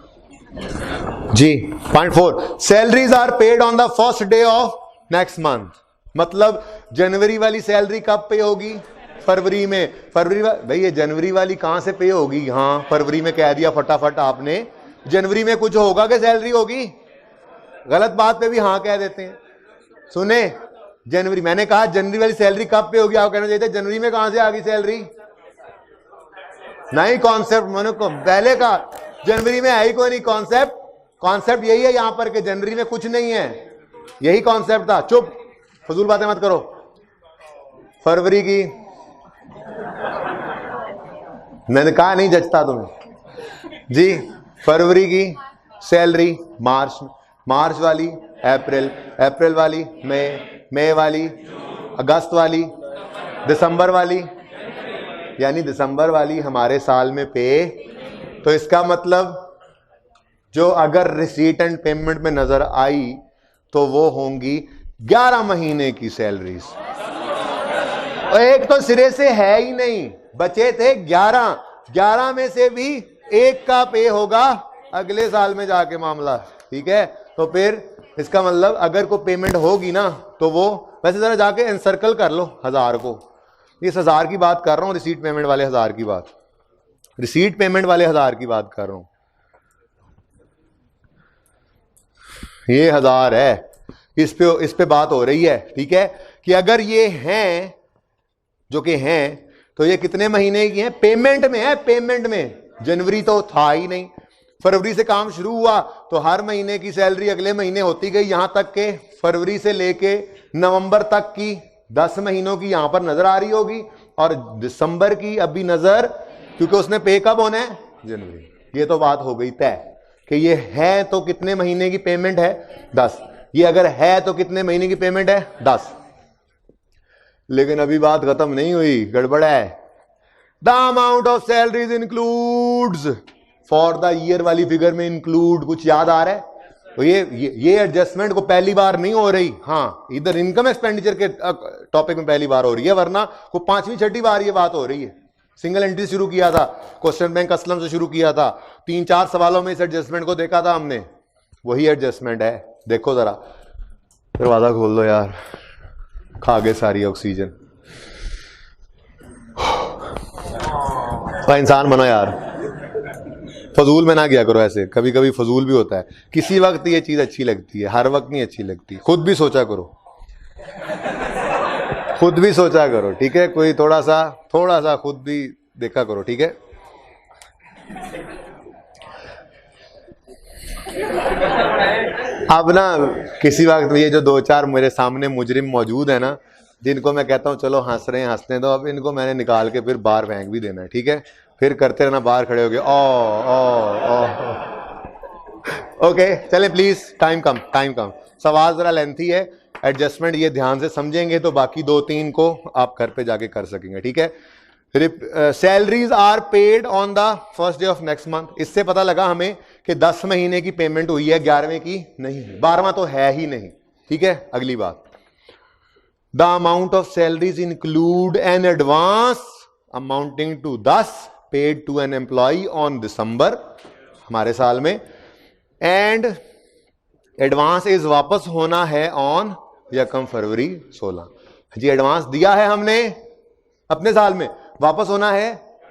जी। Point 4, salaries are paid on the first day of next month. मतलब जनवरी वाली सैलरी कब पे होगी, फरवरी में। फरवरी भाई ये जनवरी वाली कहां से पे होगी, हाँ फरवरी में कह दिया फटाफट आपने, जनवरी में कुछ होगा कि सैलरी होगी? गलत बात पे भी हाँ कह देते हैं। सुने, जनवरी, मैंने कहा जनवरी वाली सैलरी कब पे होगी, आप कहना चाहिए जनवरी में कहां से आ गई सैलरी? नहीं, कॉन्सेप्ट मैंने को पहले कहा, जनवरी में आई कोई नहीं कॉन्सेप्ट। कॉन्सेप्ट यही है यहां पर कि जनवरी में कुछ नहीं है, यही कॉन्सेप्ट था। चुप, फजूल बातें मत करो। फरवरी की मैंने कहा नहीं जचता तुम्हें जी। फरवरी की सैलरी मार्च, मार्च वाली अप्रैल, अप्रैल वाली मई, मई वाली अगस्त वाली, दिसंबर वाली, यानी दिसंबर वाली हमारे साल में पे। तो इसका मतलब जो अगर रिसीट एंड पेमेंट में नजर आई तो वो होंगी 11 महीने की सैलरीज। और एक तो सिरे से है ही नहीं, बचे थे 11, 11 में से भी एक का पे होगा अगले साल में जाके मामला, ठीक है? तो फिर इसका मतलब अगर कोई पेमेंट होगी ना तो वो, वैसे जरा जाके एनसर्कल कर लो 1000 को, इस 1000 की बात कर रहा हूं, रिसीट पेमेंट वाले 1000 की बात, रिसीट पेमेंट वाले 1000 की बात कर रहा हूं। ये 1000 है, इस पे बात हो रही है, ठीक है? कि अगर ये हैं जो कि हैं तो ये कितने महीने की हैं? पेमेंट में है, पेमेंट में। जनवरी तो था ही नहीं, फरवरी से काम शुरू हुआ तो हर महीने की सैलरी अगले महीने होती गई, यहां तक के फरवरी से लेके नवंबर तक की 10 महीनों की यहां पर नजर आ रही होगी, और दिसंबर की अभी नजर, क्योंकि उसने पे कब होना है? जनवरी। ये तो बात हो गई तय कि ये है तो कितने महीने की पेमेंट है? 10। ये अगर है तो कितने महीने की पेमेंट है? 10। लेकिन अभी बात खत्म नहीं हुई, गड़बड़ है। The amount of salaries includes, for the year वाली फिगर में इंक्लूड, कुछ याद आ रहा है? तो ये एडजस्टमेंट को पहली बार नहीं हो रही, हाँ इधर इनकम एक्सपेंडिचर के टॉपिक में पहली बार हो रही है, वरना को 5वीं 6ठी बार ये बात हो रही है। सिंगल एंट्री शुरू किया था, क्वेश्चन बैंक असलम से शुरू किया था, 3-4 सवालों में इस एडजस्टमेंट को देखा था हमने, वही एडजस्टमेंट है। देखो जरा, दरवाजा खोल दो यार, खा गए सारी ऑक्सीजन। तो इंसान बनो यार। फजूल में ना किया करो ऐसे, कभी कभी फजूल भी होता है। किसी वक्त ये चीज अच्छी लगती है, हर वक्त नहीं अच्छी लगती। खुद भी सोचा करो, खुद भी सोचा करो, ठीक है? कोई थोड़ा सा खुद भी देखा करो, ठीक है? अब ना किसी वक्त ये जो 2-4 मेरे सामने मुजरिम मौजूद है ना, जिनको मैं कहता हूँ चलो हंस रहे हैं हंसने दो, अब इनको मैंने निकाल के फिर बाहर फेंक भी देना है, ठीक है? फिर करते रहना, बाहर खड़े हो गए ओ। ओके चले प्लीज, टाइम कम। सवाल जरा लेंथी है, एडजस्टमेंट ये ध्यान से समझेंगे तो बाकी 2-3 को आप घर पे जाके कर सकेंगे, ठीक है? Salaries are paid on the first day of next month. इससे पता लगा हमें कि 10 महीने की पेमेंट हुई है, 11वें की नहीं, 12वां तो है ही नहीं, ठीक है? अगली बात, the amount of salaries include an advance amounting to 10 paid to an employ on December, हमारे साल में, एंड एडवांस इज वापस होना है ऑन यकम फरवरी 16। जी एडवांस दिया है हमने अपने साल में, वापस होना है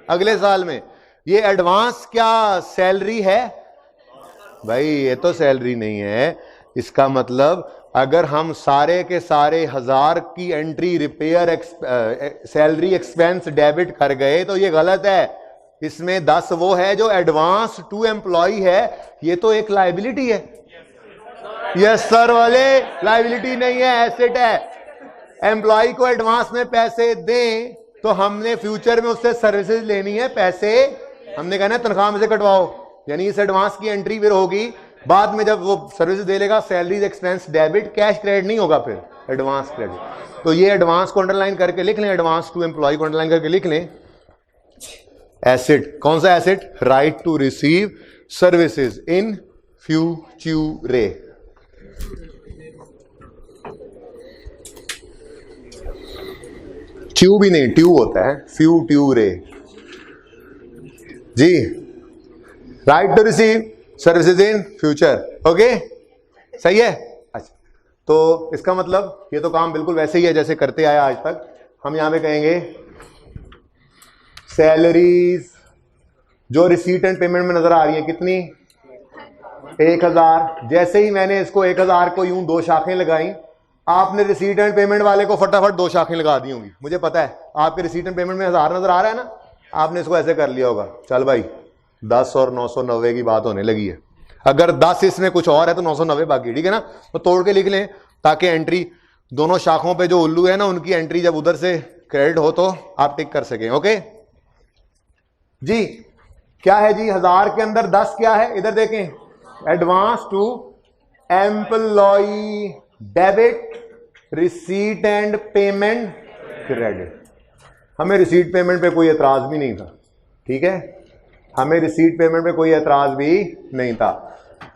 अगले साल में। ये एडवांस क्या सैलरी है? भाई ये तो सैलरी नहीं है। इसका मतलब अगर हम सारे के सारे 1000 की entry repair salary expense debit कर गए तो ये गलत है। इसमें 10 वो है जो एडवांस टू एम्प्लॉय है, ये तो एक लायबिलिटी है। यस सर वाले, लायबिलिटी नहीं है, एसेट है। एम्प्लॉय को एडवांस में पैसे दें तो हमने फ्यूचर में उससे सर्विसेज लेनी है, पैसे हमने कहना है तनख्वाह में से कटवाओ, यानी इस एडवांस की एंट्री फिर होगी बाद में जब वो सर्विस दे लेगा, salaries expense debit, cash credit नहीं होगा, फिर एडवांस क्रेडिट। तो ये एडवांस को अंडरलाइन करके लिख लें, एडवांस टू एम्प्लॉय को अंडरलाइन करके लिख लें। एसेट, कौन सा asset? Right to receive services in future. ट्यू भी नहीं, ट्यू होता है, फ्यूट्यूरे जी। Right to receive services in future, okay सही है। अच्छा, तो इसका मतलब ये तो काम बिल्कुल वैसे ही है जैसे करते आया आज तक। हम यहां पे कहेंगे सैलरीज जो रिसीट एंड पेमेंट में नजर आ रही है, कितनी? 1000। जैसे ही मैंने इसको 1000 को यूं 2 शाखें लगाई, आपने रिसीट एंड पेमेंट वाले को फटाफट 2 शाखें लगा दी होंगी, मुझे पता है। आपके रिसीट एंड पेमेंट में 1000 नजर आ रहा है ना, आपने इसको ऐसे कर लिया होगा, चल भाई 10 और 990 की बात होने लगी है। अगर 10 इसमें कुछ और है तो 990 बाकी, ठीक है ना? तो तोड़ के लिख लें ताकि एंट्री दोनों शाखों पे जो उल्लू है ना, उनकी एंट्री जब उधर से क्रेडिट हो तो आप टिक कर सकें। ओके जी, क्या है जी 1000 के अंदर 10 क्या है? इधर देखें, advance to employ debit receipt and payment credit. हमें रिसीट पेमेंट पे कोई एतराज भी नहीं था, ठीक है? हमें रिसीट पेमेंट पे कोई एतराज भी नहीं था,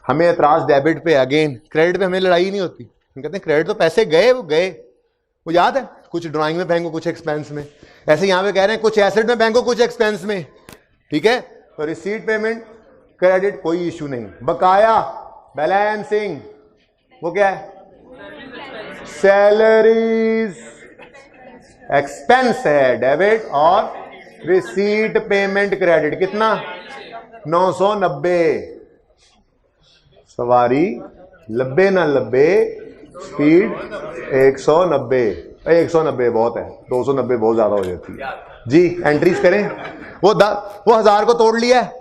हमें एतराज डेबिट पे। अगेन क्रेडिट पे हमें लड़ाई नहीं होती, हम कहते हैं क्रेडिट तो पैसे गए, वो गए, वो याद है, कुछ ड्राइंग में फेंको, कुछ एक्सपेंस में। ऐसे यहां पे कह रहे हैं कुछ एसेट में फेंको, कुछ एक्सपेंस में, ठीक है? तो रिसीट पेमेंट क्रेडिट कोई इशू नहीं। बकाया बैलेंसिंग वो क्या है? सैलरीज एक्सपेंस है डेबिट, और रिसीट पेमेंट क्रेडिट कितना? 990। सवारी 90 ना 90, स्पीड 190। 190 बहुत है, 290 बहुत ज्यादा हो जाती है जी। एंट्रीज करें, वो 1000 को तोड़ लिया है,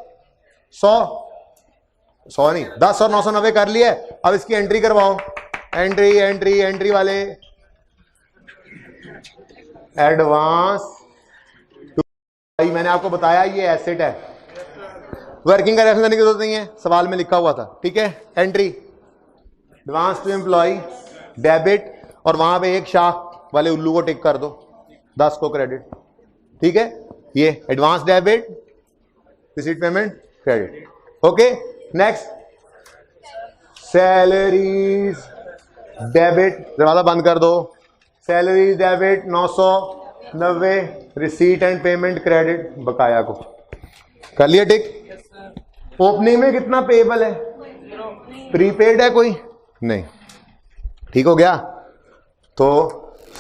100 नहीं 10 और 990 कर लिया है। अब इसकी एंट्री करवाओ, एंट्री वाले एडवांस। मैंने आपको बताया ये एसेट है, वर्किंग का रेफरेंस देने की जरूरत नहीं है, सवाल में लिखा हुआ था, ठीक है? Entry advance to employ debit, और वहां पे एक शाख वाले उल्लू को टिक कर दो, 10 को क्रेडिट, ठीक है? ये advance debit receipt payment credit, okay. Next salaries debit, दरवाजा बंद कर दो। Salaries debit 990, receipt and payment credit, बकाया को कर लिया टिक। ओपनिंग में कितना पेएबल है? प्रीपेड है कोई? नहीं, ठीक हो गया। तो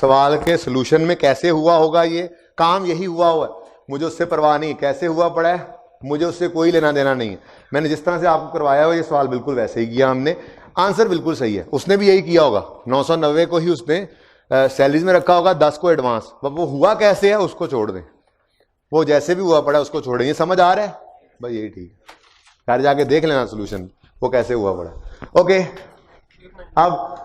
सवाल के सॉल्यूशन में कैसे हुआ होगा ये काम? यही हुआ है, मुझे उससे परवाह नहीं कैसे हुआ पड़ा है, मुझे उससे कोई लेना देना नहीं है। मैंने जिस तरह से आपको करवाया हो ये सवाल बिल्कुल वैसे ही किया हमने, आंसर बिल्कुल सही है। उसने भी यही किया होगा, 990 को ही उसने सैलरीज में रखा होगा, 10 को एडवांस। वो हुआ कैसे है उसको छोड़ दें, वो जैसे भी हुआ पड़ा उसको छोड़ें। ये समझ आ रहा है भाई? यही ठीक है, घर जाके देख लेना सोल्यूशन वो कैसे हुआ पड़ा। ओके, अब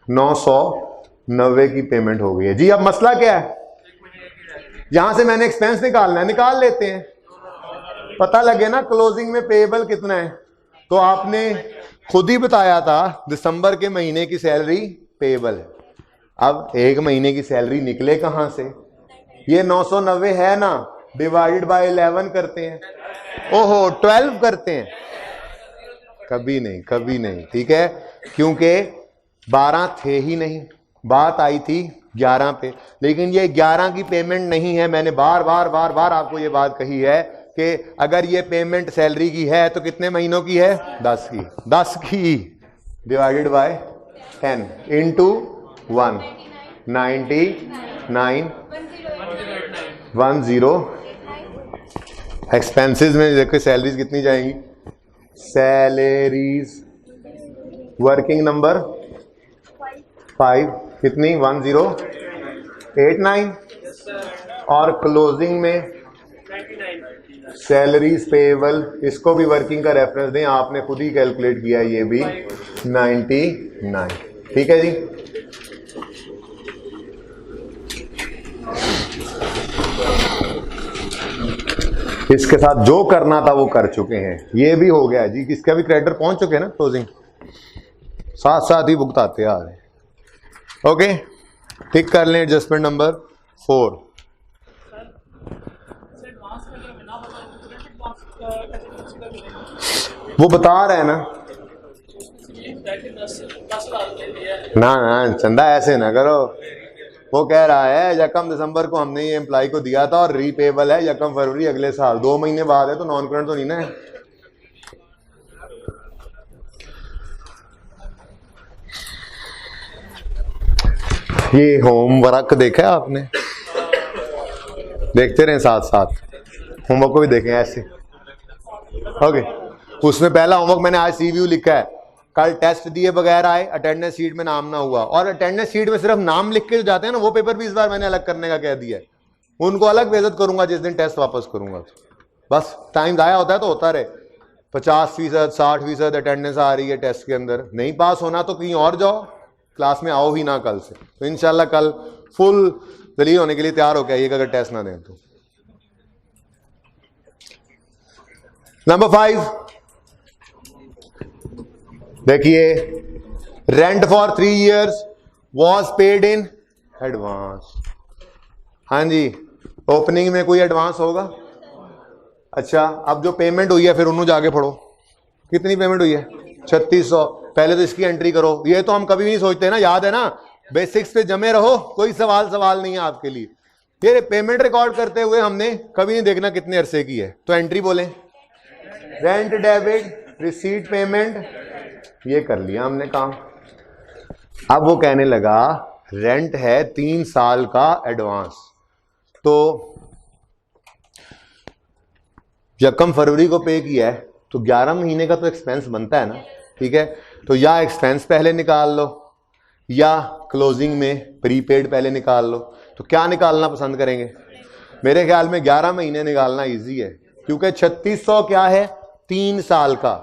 990 की पेमेंट हो गई है जी। अब मसला क्या है, यहां से मैंने एक्सपेंस निकालना है, निकाल लेते हैं, पता लगे ना क्लोजिंग में पेएबल कितना है। तो आपने खुद ही बताया था दिसंबर के महीने की सैलरी पेएबल है। अब एक महीने की सैलरी निकले कहां से? ये 990 है ना, डिवाइडेड बाय 11 करते हैं, ओहो 12 करते हैं, कभी नहीं कभी नहीं, ठीक है, क्योंकि 12 थे ही नहीं, बात आई थी 11 पे। लेकिन ये 11 की पेमेंट नहीं है। मैंने बार बार बार बार आपको ये बात कही है कि अगर ये पेमेंट सैलरी की है तो कितने महीनों की है? 10 की। 10 की डिवाइडेड बाय 10 इंटू 1, 99 10। एक्सपेंसेस में देखो सैलरीज कितनी जाएंगी, सैलरीज वर्किंग नंबर 5 कितनी? 1089। और क्लोजिंग में सैलरीज पेएबल, इसको भी वर्किंग का रेफरेंस दें, आपने खुद ही कैलकुलेट किया, ये भी 99। ठीक है जी। इसके साथ जो करना था वो कर चुके हैं, ये भी हो गया जी। इसका भी क्रेडिटर पहुंच चुके हैं ना क्लोजिंग, साथ साथ ही भुगताते आ रहे। ओके, टिक कर लें एडजस्टमेंट नंबर 4। वो बता रहे हैं ना, ना चंदा ऐसे ना करो। वो कह रहा है यकम दिसंबर को हमने ये एम्प्लॉय को दिया था और रीपेबल है यकम फरवरी अगले साल, 2 महीने बाद है, तो नॉन करंट तो नहीं ना है। ये होमवर्क देखा है आपने? देखते रहे साथ साथ, होमवर्क को भी देखें ऐसे। ओके, उसमें पहला होमवर्क मैंने आज सीव्यू लिखा है, कल टेस्ट दिए बगैर आए, अटेंडेंस शीट में नाम ना हुआ। और अटेंडेंस शीट में सिर्फ नाम लिख के जो जाते हैं ना, वो पेपर भी इस बार मैंने अलग करने का कह दिया है। उनको अलग बेइज्जत करूंगा जिस दिन टेस्ट वापस करूंगा। बस टाइम जाया होता है तो होता रहे। 50%, 60% अटेंडेंस आ रही है टेस्ट के अंदर, नहीं पास होना तो कहीं और जाओ, क्लास में आओ ही ना कल से। तो इंशाल्लाह कल फुल दलील होने के लिए तैयार होकर आइएगा अगर टेस्ट ना दें तो। नंबर 5 देखिए, rent for 3 years was paid in advance. हाँ जी, ओपनिंग में कोई एडवांस होगा? अच्छा, अब जो पेमेंट हुई है फिर उन्होंने जाके पढ़ो, कितनी पेमेंट हुई है? 3600। पहले तो इसकी एंट्री करो। ये तो हम कभी भी नहीं सोचते ना, याद है ना, बेसिक्स पे जमे रहो, कोई सवाल नहीं है आपके लिए। ये पेमेंट रिकॉर्ड करते हुए हमने कभी नहीं देखना कितने अरसे की है। तो एंट्री बोलें, रेंट डेबिट रिसीट पेमेंट, ये कर लिया हमने काम। अब वो कहने लगा रेंट है 3 साल का एडवांस, तो यकम फरवरी को पे किया है तो 11 महीने का तो एक्सपेंस बनता है ना, ठीक है। तो या एक्सपेंस पहले निकाल लो या क्लोजिंग में प्रीपेड पहले निकाल लो। तो क्या निकालना पसंद करेंगे? मेरे ख्याल में 11 महीने निकालना इजी है, क्योंकि 3600 क्या है? 3 साल का।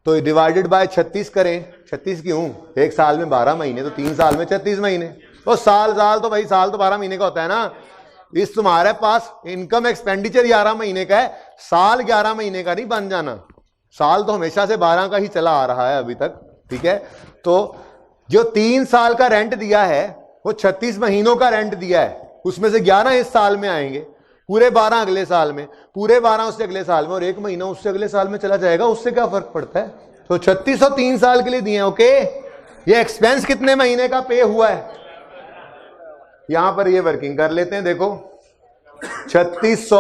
तो डिवाइडेड बाय 36 करें, 36 क्यों? एक साल में 12 महीने, तो 3 साल में 36 महीने। तो साल तो भाई साल तो 12 महीने का होता है ना। इस तुम्हारे पास इनकम एक्सपेंडिचर 11 महीने का है, साल 11 महीने का नहीं बन जाना। साल तो हमेशा से 12 का ही चला आ रहा है अभी तक, ठीक है। तो जो 3 साल का रेंट दिया है वो 36 महीनों का रेंट दिया है, उसमें से 11 इस साल में आएंगे, पूरे 12 अगले साल में, पूरे 12 उससे अगले साल में, और 1 महीना उससे अगले साल में चला जाएगा। उससे क्या फर्क पड़ता है? तो 3600 3 साल के लिए दिए हैं। ओके, ये एक्सपेंस कितने महीने का पे हुआ है यहां पर ये वर्किंग कर लेते हैं। देखो 3600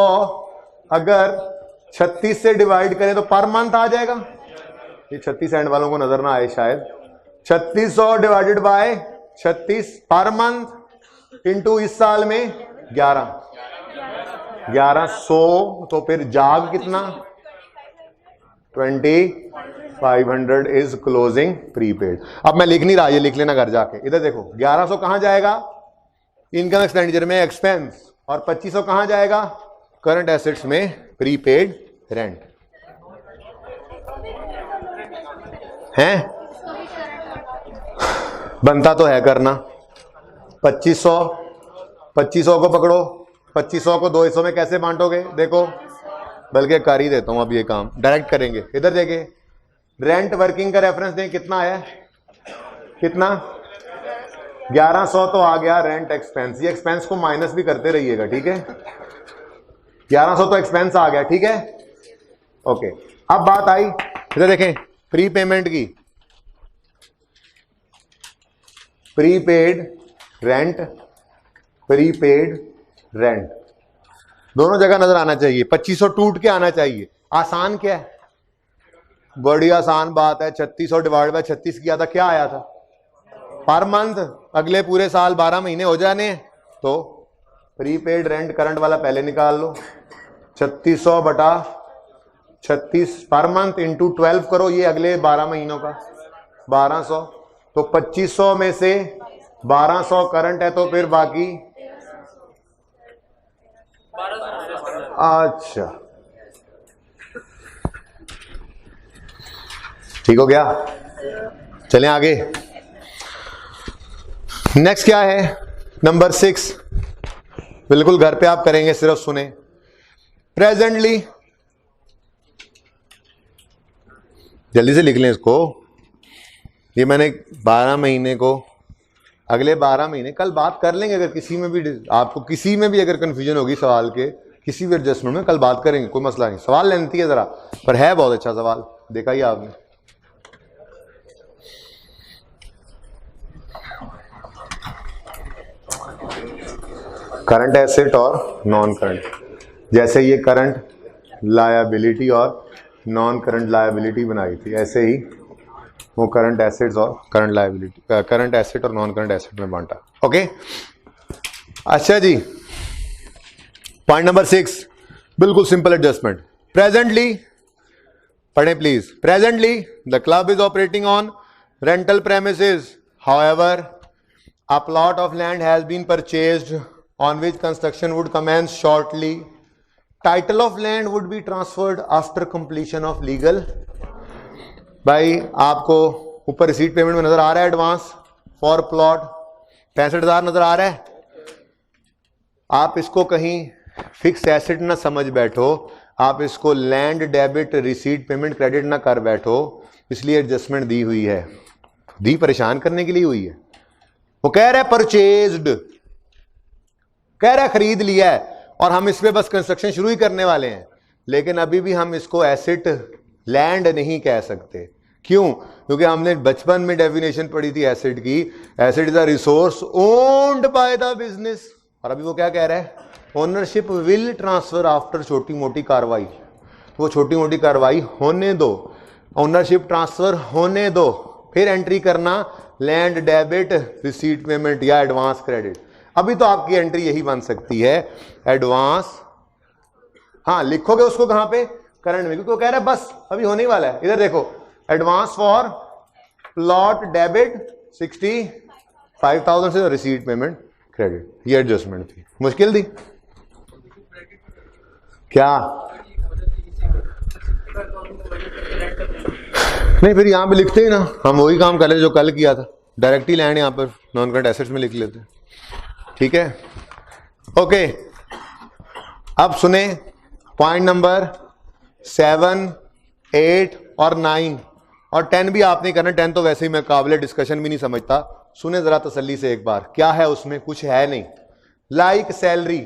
अगर 36 से डिवाइड करें तो पर मंथ आ जाएगा। ये 36 एंड वालों को नजर ना आए शायद। 3600 divided by 36 per month into इस साल में 11, 1100, तो फिर जाग कितना 2500 इज क्लोजिंग प्रीपेड। अब मैं लिख नहीं रहा, ये लिख लेना घर जाके। इधर देखो 1100 कहां जाएगा इनकम एक्सपेंडिचर में एक्सपेंस, और 2500 कहां जाएगा करंट एसेट्स में प्रीपेड रेंट है। बनता तो है करना। 2500 को पकड़ो, 2500 को 2 हिस्सों में कैसे बांटोगे देखो, बल्कि कर ही देता हूं अब ये काम, डायरेक्ट करेंगे। इधर देखिए रेंट वर्किंग का रेफरेंस दें, कितना आया, कितना 1100 तो आ गया रेंट एक्सपेंस। ये एक्सपेंस को माइनस भी करते रहिएगा, ठीक है। 1100 तो एक्सपेंस आ गया, ठीक है, ओके। अब बात आई इधर देखें प्री पेमेंट की, प्रीपेड रेंट, प्रीपेड रेंट दोनों जगह नजर आना चाहिए। 2500 टूट के आना चाहिए। आसान क्या है, बड़ी आसान बात है। 3600 डिवाइड बाय 36 किया था, क्या आया था पर मंथ, अगले पूरे साल 12 महीने हो जाने हैं, तो प्रीपेड रेंट करंट वाला पहले निकाल लो। 3600 बटा 36 पर मंथ इंटू 12 करो, ये अगले 12 महीनों का 1200। तो 2500 में से 1200 करंट है, तो फिर बाकी अच्छा ठीक हो गया। चलें आगे। नेक्स्ट क्या है, नंबर 6, बिल्कुल घर पे आप करेंगे, सिर्फ सुने। प्रेजेंटली, जल्दी से लिख लें इसको। ये मैंने 12 महीने को, अगले 12 महीने, कल बात कर लेंगे। अगर किसी में भी आपको किसी में भी अगर कंफ्यूजन होगी सवाल के, किसी भी एडजस्टमेंट में, कल बात करेंगे, कोई मसला नहीं। सवाल लेंथी है जरा, पर है बहुत अच्छा सवाल, देखा ही आपने। करंट एसेट और नॉन करंट, जैसे ये करंट लायबिलिटी और नॉन करंट लायबिलिटी बनाई थी, ऐसे ही वो करंट एसेट्स और करंट लायबिलिटी, करंट एसेट और नॉन करंट एसेट में बांटा। ओके, अच्छा जी, पॉइंट नंबर 6, बिल्कुल सिंपल एडजस्टमेंट। प्रेजेंटली पढ़ें please. Presently the club is operating on rental premises, however a plot of land has been purchased on which construction would commence shortly. Title of land would be transferred after completion of legal। भाई आपको ऊपर रिसीट पेमेंट में नजर आ रहा है एडवांस फॉर प्लॉट 65,000 नजर आ रहा है। आप इसको कहीं फिक्स एसेट ना समझ बैठो, आप इसको land debit receipt payment credit ना कर बैठो, इसलिए एडजस्टमेंट दी हुई है, दी परेशान करने के लिए हुई है। वो कह रहा है परचेज्ड, कह रहा है खरीद लिया है, और हम इस पे बस कंस्ट्रक्शन शुरू ही करने वाले हैं, लेकिन अभी भी हम इसको एसेट लैंड नहीं कह सकते। क्यों? क्योंकि हमने बचपन में डेफिनेशन पढ़ी थी एसेट की, asset is a resource owned by the business. और अभी वो क्या कह रहा है, ओनरशिप विल ट्रांसफर आफ्टर छोटी मोटी कार्रवाई। वो छोटी मोटी कार्रवाई होने दो, ओनरशिप ट्रांसफर होने दो, फिर एंट्री करना लैंड डेबिट रिसीट पेमेंट या एडवांस क्रेडिट। अभी तो आपकी एंट्री यही बन सकती है, एडवांस। हाँ, लिखोगे उसको कहां पे, करंट में, क्योंकि वो कह रहा है बस अभी होने ही वाला है। इधर देखो, एडवांस फॉर प्लॉट डेबिट 65,000 से रिसीट पेमेंट क्रेडिट, ये एडजस्टमेंट थी। मुश्किल थी क्या? नहीं, फिर यहां पे लिखते ही ना, हम वही काम कर ले जो कल किया था, डायरेक्ट ही लैंड यहां पर नॉन करंट एसेट्स में लिख लेते। ठीक है, ओके। अब सुने पॉइंट नंबर 7, 8 और 9 और 10 भी आप नहीं करना, 10 तो वैसे ही मैं काबिल डिस्कशन भी नहीं समझता। सुने जरा तसल्ली से एक बार, क्या है उसमें, कुछ है नहीं। Like salary,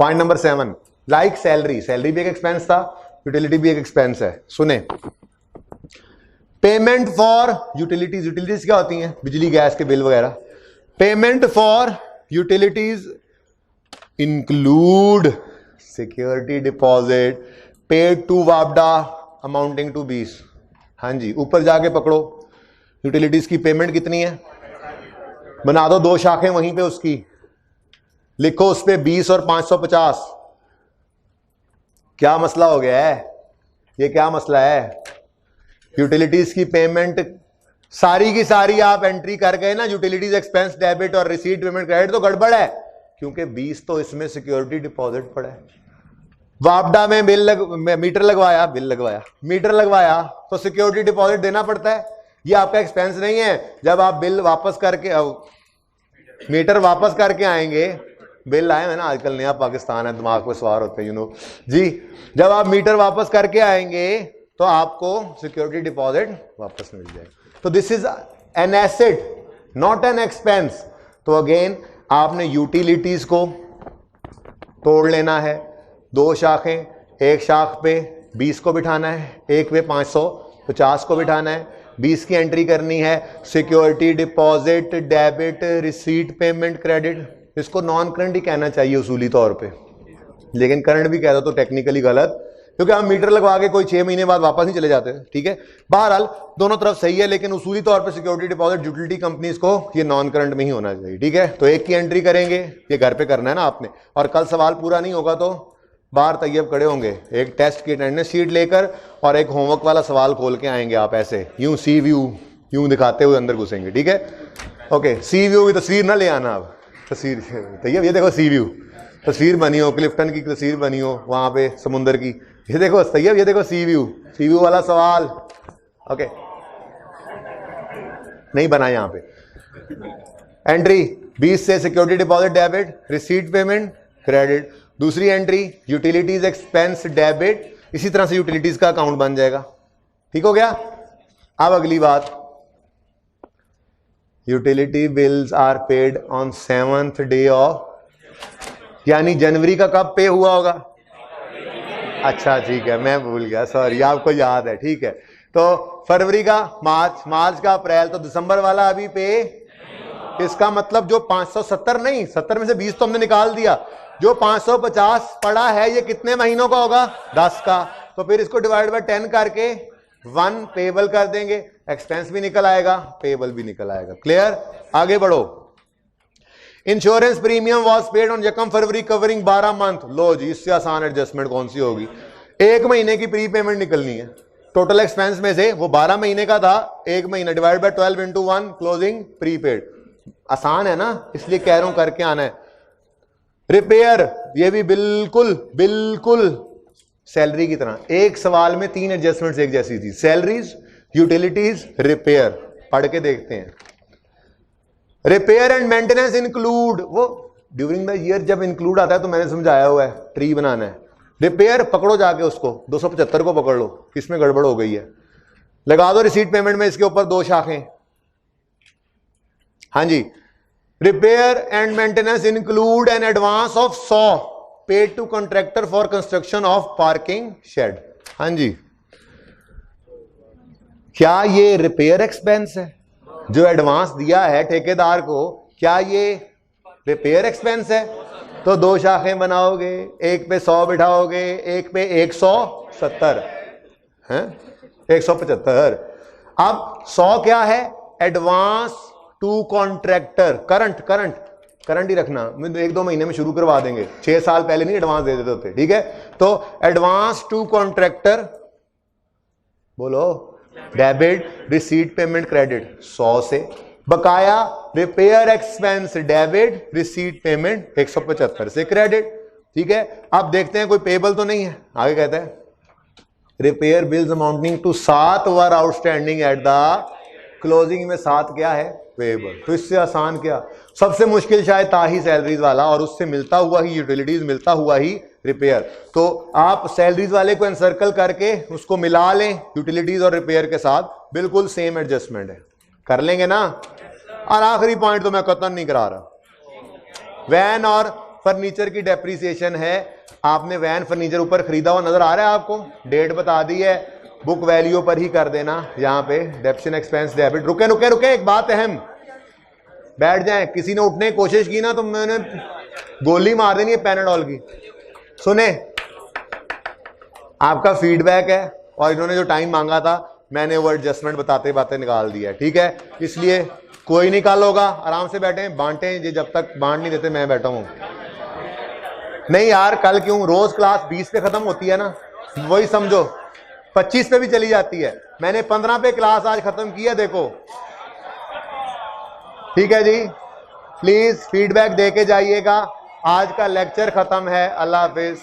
point number 7, like salary, salary भी एक एक्सपेंस था, यूटिलिटी भी एक एक्सपेंस है। सुने, पेमेंट फॉर यूटिलिटीज, यूटिलिटीज क्या होती हैं, बिजली गैस के बिल वगैरह। Payment for utilities include security deposit paid to वापडा अमाउंटिंग टू 20। हाँ जी, ऊपर जाके पकड़ो, यूटिलिटीज की पेमेंट कितनी है, बना दो 2 शाखें वहीं पे उसकी, लिखो उस पे 20 और 550। क्या मसला हो गया है? ये क्या मसला है? यूटिलिटीज की पेमेंट सारी की सारी आप एंट्री कर गए ना, यूटिलिटीज एक्सपेंस डेबिट और रिसीट पेमेंट क्रेडिट, तो गड़बड़ है, क्योंकि 20 तो इसमें सिक्योरिटी डिपॉजिट पड़ा है। वापडा में मीटर लगवाया, मीटर लगवाया तो सिक्योरिटी डिपॉजिट देना पड़ता है। ये आपका एक्सपेंस नहीं है। जब आप बिल वापस करके मीटर वापस करके आएंगे, बिल आए हैं ना, आजकल नया पाकिस्तान है, दिमाग पे सवार होते हैं जी। जब आप मीटर वापस करके आएंगे तो आपको सिक्योरिटी डिपॉजिट वापस मिल जाएगा। तो this is an asset not an expense. तो अगेन आपने यूटिलिटीज को तोड़ लेना है, 2 शाखें, एक शाख पे 20 को बिठाना है, एक पे 550 को बिठाना है, 20 की एंट्री करनी है, security deposit debit receipt payment credit. इसको नॉन करंट ही कहना चाहिए उसूली तौर पे, लेकिन करंट भी कह दो तो टेक्निकली गलत, क्योंकि हम मीटर लगवा के कोई 6 महीने बाद वापस नहीं चले जाते, ठीक है। बहरहाल दोनों तरफ सही है, लेकिन उसूली तौर पे सिक्योरिटी डिपॉजिट यूटिलिटी कंपनीज को ये नॉन करंट में ही होना चाहिए, ठीक है। तो एक की एंट्री करेंगे, ये घर पे करना है ना आपने, और कल सवाल पूरा नहीं होगा तो बाहर तैयब खड़े होंगे, एक टेस्ट की अटेंडेंस शीट लेकर और एक होमवर्क वाला सवाल खोल के आएंगे आप, ऐसे यूं सी व्यू यूं दिखाते हुए अंदर घुसेंगे, ठीक है। ओके, सी व्यू की तस्वीर ना ले आना आप, तस्वीर तैयब ये देखो सी व्यू, तस्वीर बनी हो, क्लिफ्टन की तस्वीर बनी हो वहां पे समुंदर की, ये देखो तैयब, ये देखो सी व्यू वाला सवाल। ओके, नहीं बना यहां पे। एंट्री 20 से security deposit debit receipt payment credit, दूसरी एंट्री यूटिलिटीज एक्सपेंस डेबिट, इसी तरह से यूटिलिटीज का अकाउंट बन जाएगा, ठीक हो गया। अब अगली बात, utility bills are paid on 7th day of, यानी जनवरी का कब पे हुआ होगा? अच्छा ठीक है, मैं भूल गया, सॉरी, आपको याद है, ठीक है। तो फरवरी का मार्च का अप्रैल, तो दिसंबर वाला अभी पे। इसका मतलब जो 570 नहीं, 70 में से 20 तो हमने निकाल दिया, जो 550 पड़ा है ये कितने महीनों का होगा? 10 का। तो फिर इसको डिवाइड बाय 10 करके 1 पेबल कर देंगे, एक्सपेंस भी निकल आएगा, पेबल भी निकल आएगा। क्लियर? आगे बढ़ो। Insurance premium was paid on यकम फरवरी कवरिंग 12 मंथ। लो जी, इससे आसान एडजस्टमेंट कौन सी होगी? 1 महीने की प्री पेमेंट निकलनी है, टोटल एक्सपेंस में से वो 12 महीने का था, 1 महीना divide by 12 into 1 closing prepaid. आसान है ना, इसलिए कह रहा हूं करके आना है। रिपेयर, ये भी बिल्कुल सैलरी की तरह, एक सवाल में 3 एडजस्टमेंट्स एक जैसी थी, सैलरीज, यूटिलिटीज, रिपेयर। पढ़ के देखते हैं। रिपेयर एंड मेंटेनेंस इंक्लूड, वो ड्यूरिंग द ईयर जब इंक्लूड आता है तो मैंने समझाया हुआ है, ट्री बनाना है। रिपेयर पकड़ो जाके उसको, 275 को पकड़ लो, इसमें गड़बड़ हो गई है, लगा दो रिसीट पेमेंट में इसके ऊपर 2 शाखें। हाँ जी, repair and maintenance include an advance of 100 paid to contractor for construction of parking shed. हाँ जी, क्या ये रिपेयर एक्सपेंस है? जो एडवांस दिया है ठेकेदार को, क्या ये रिपेयर एक्सपेंस है? तो 2 शाखें बनाओगे, एक पे 100 बिठाओगे, एक पे 170 है, 175। अब 100 क्या है? एडवांस टू कॉन्ट्रैक्टर, करंट ही रखना, 1-2 महीने में शुरू करवा देंगे, 6 साल पहले नहीं एडवांस दे देते होते, ठीक है। तो एडवांस टू कॉन्ट्रैक्टर, बोलो, डेबिट रिसीट पेमेंट क्रेडिट 100 से, बकाया repair expense debit receipt payment 175 से क्रेडिट, ठीक है। अब देखते हैं कोई पेबल तो नहीं है। आगे कहता है repair bills amounting to 7 were outstanding at the closing में 7 क्या है? पेबल। तो इससे आसान क्या? सबसे मुश्किल शायद था ही सैलरीज वाला, और उससे मिलता हुआ ही यूटिलिटीज, मिलता हुआ ही रिपेयर। तो आप सैलरीज वाले को एनसर्कल करके उसको मिला लें यूटिलिटीज और रिपेयर के साथ, बिल्कुल सेम एडजस्टमेंट है, कर लेंगे ना। और आखिरी पॉइंट तो मैं कतन नहीं करा रहा, वैन और फर्नीचर की डेप्रिसिएशन है। आपने वैन फर्नीचर ऊपर खरीदा हुआ नजर आ रहा है आपको, डेट बता दी है, बुक वैल्यू पर ही कर देना यहां पे, डेप्शन एक्सपेंस डेबिट। रुके, एक बात अहम, बैठ जाएं, किसी ने उठने की कोशिश की ना तो मैंने गोली मार देनी है पैनाडोल की। सुने, आपका फीडबैक है और इन्होंने जो टाइम मांगा था मैंने वो एडजस्टमेंट बताते बातें निकाल दिया है, ठीक है। इसलिए कोई निकाल होगा, आराम से बैठे, बांटे, जब तक बांट नहीं देते मैं बैठा हूं। नहीं यार, कल क्यों? रोज क्लास 20 पे खत्म होती है ना, वही समझो 25 पे भी चली जाती है। मैंने 15 पे क्लास आज खत्म की है, देखो। ठीक है जी, प्लीज फीडबैक दे के जाइएगा। आज का लेक्चर खत्म है, अल्लाह हाफिज।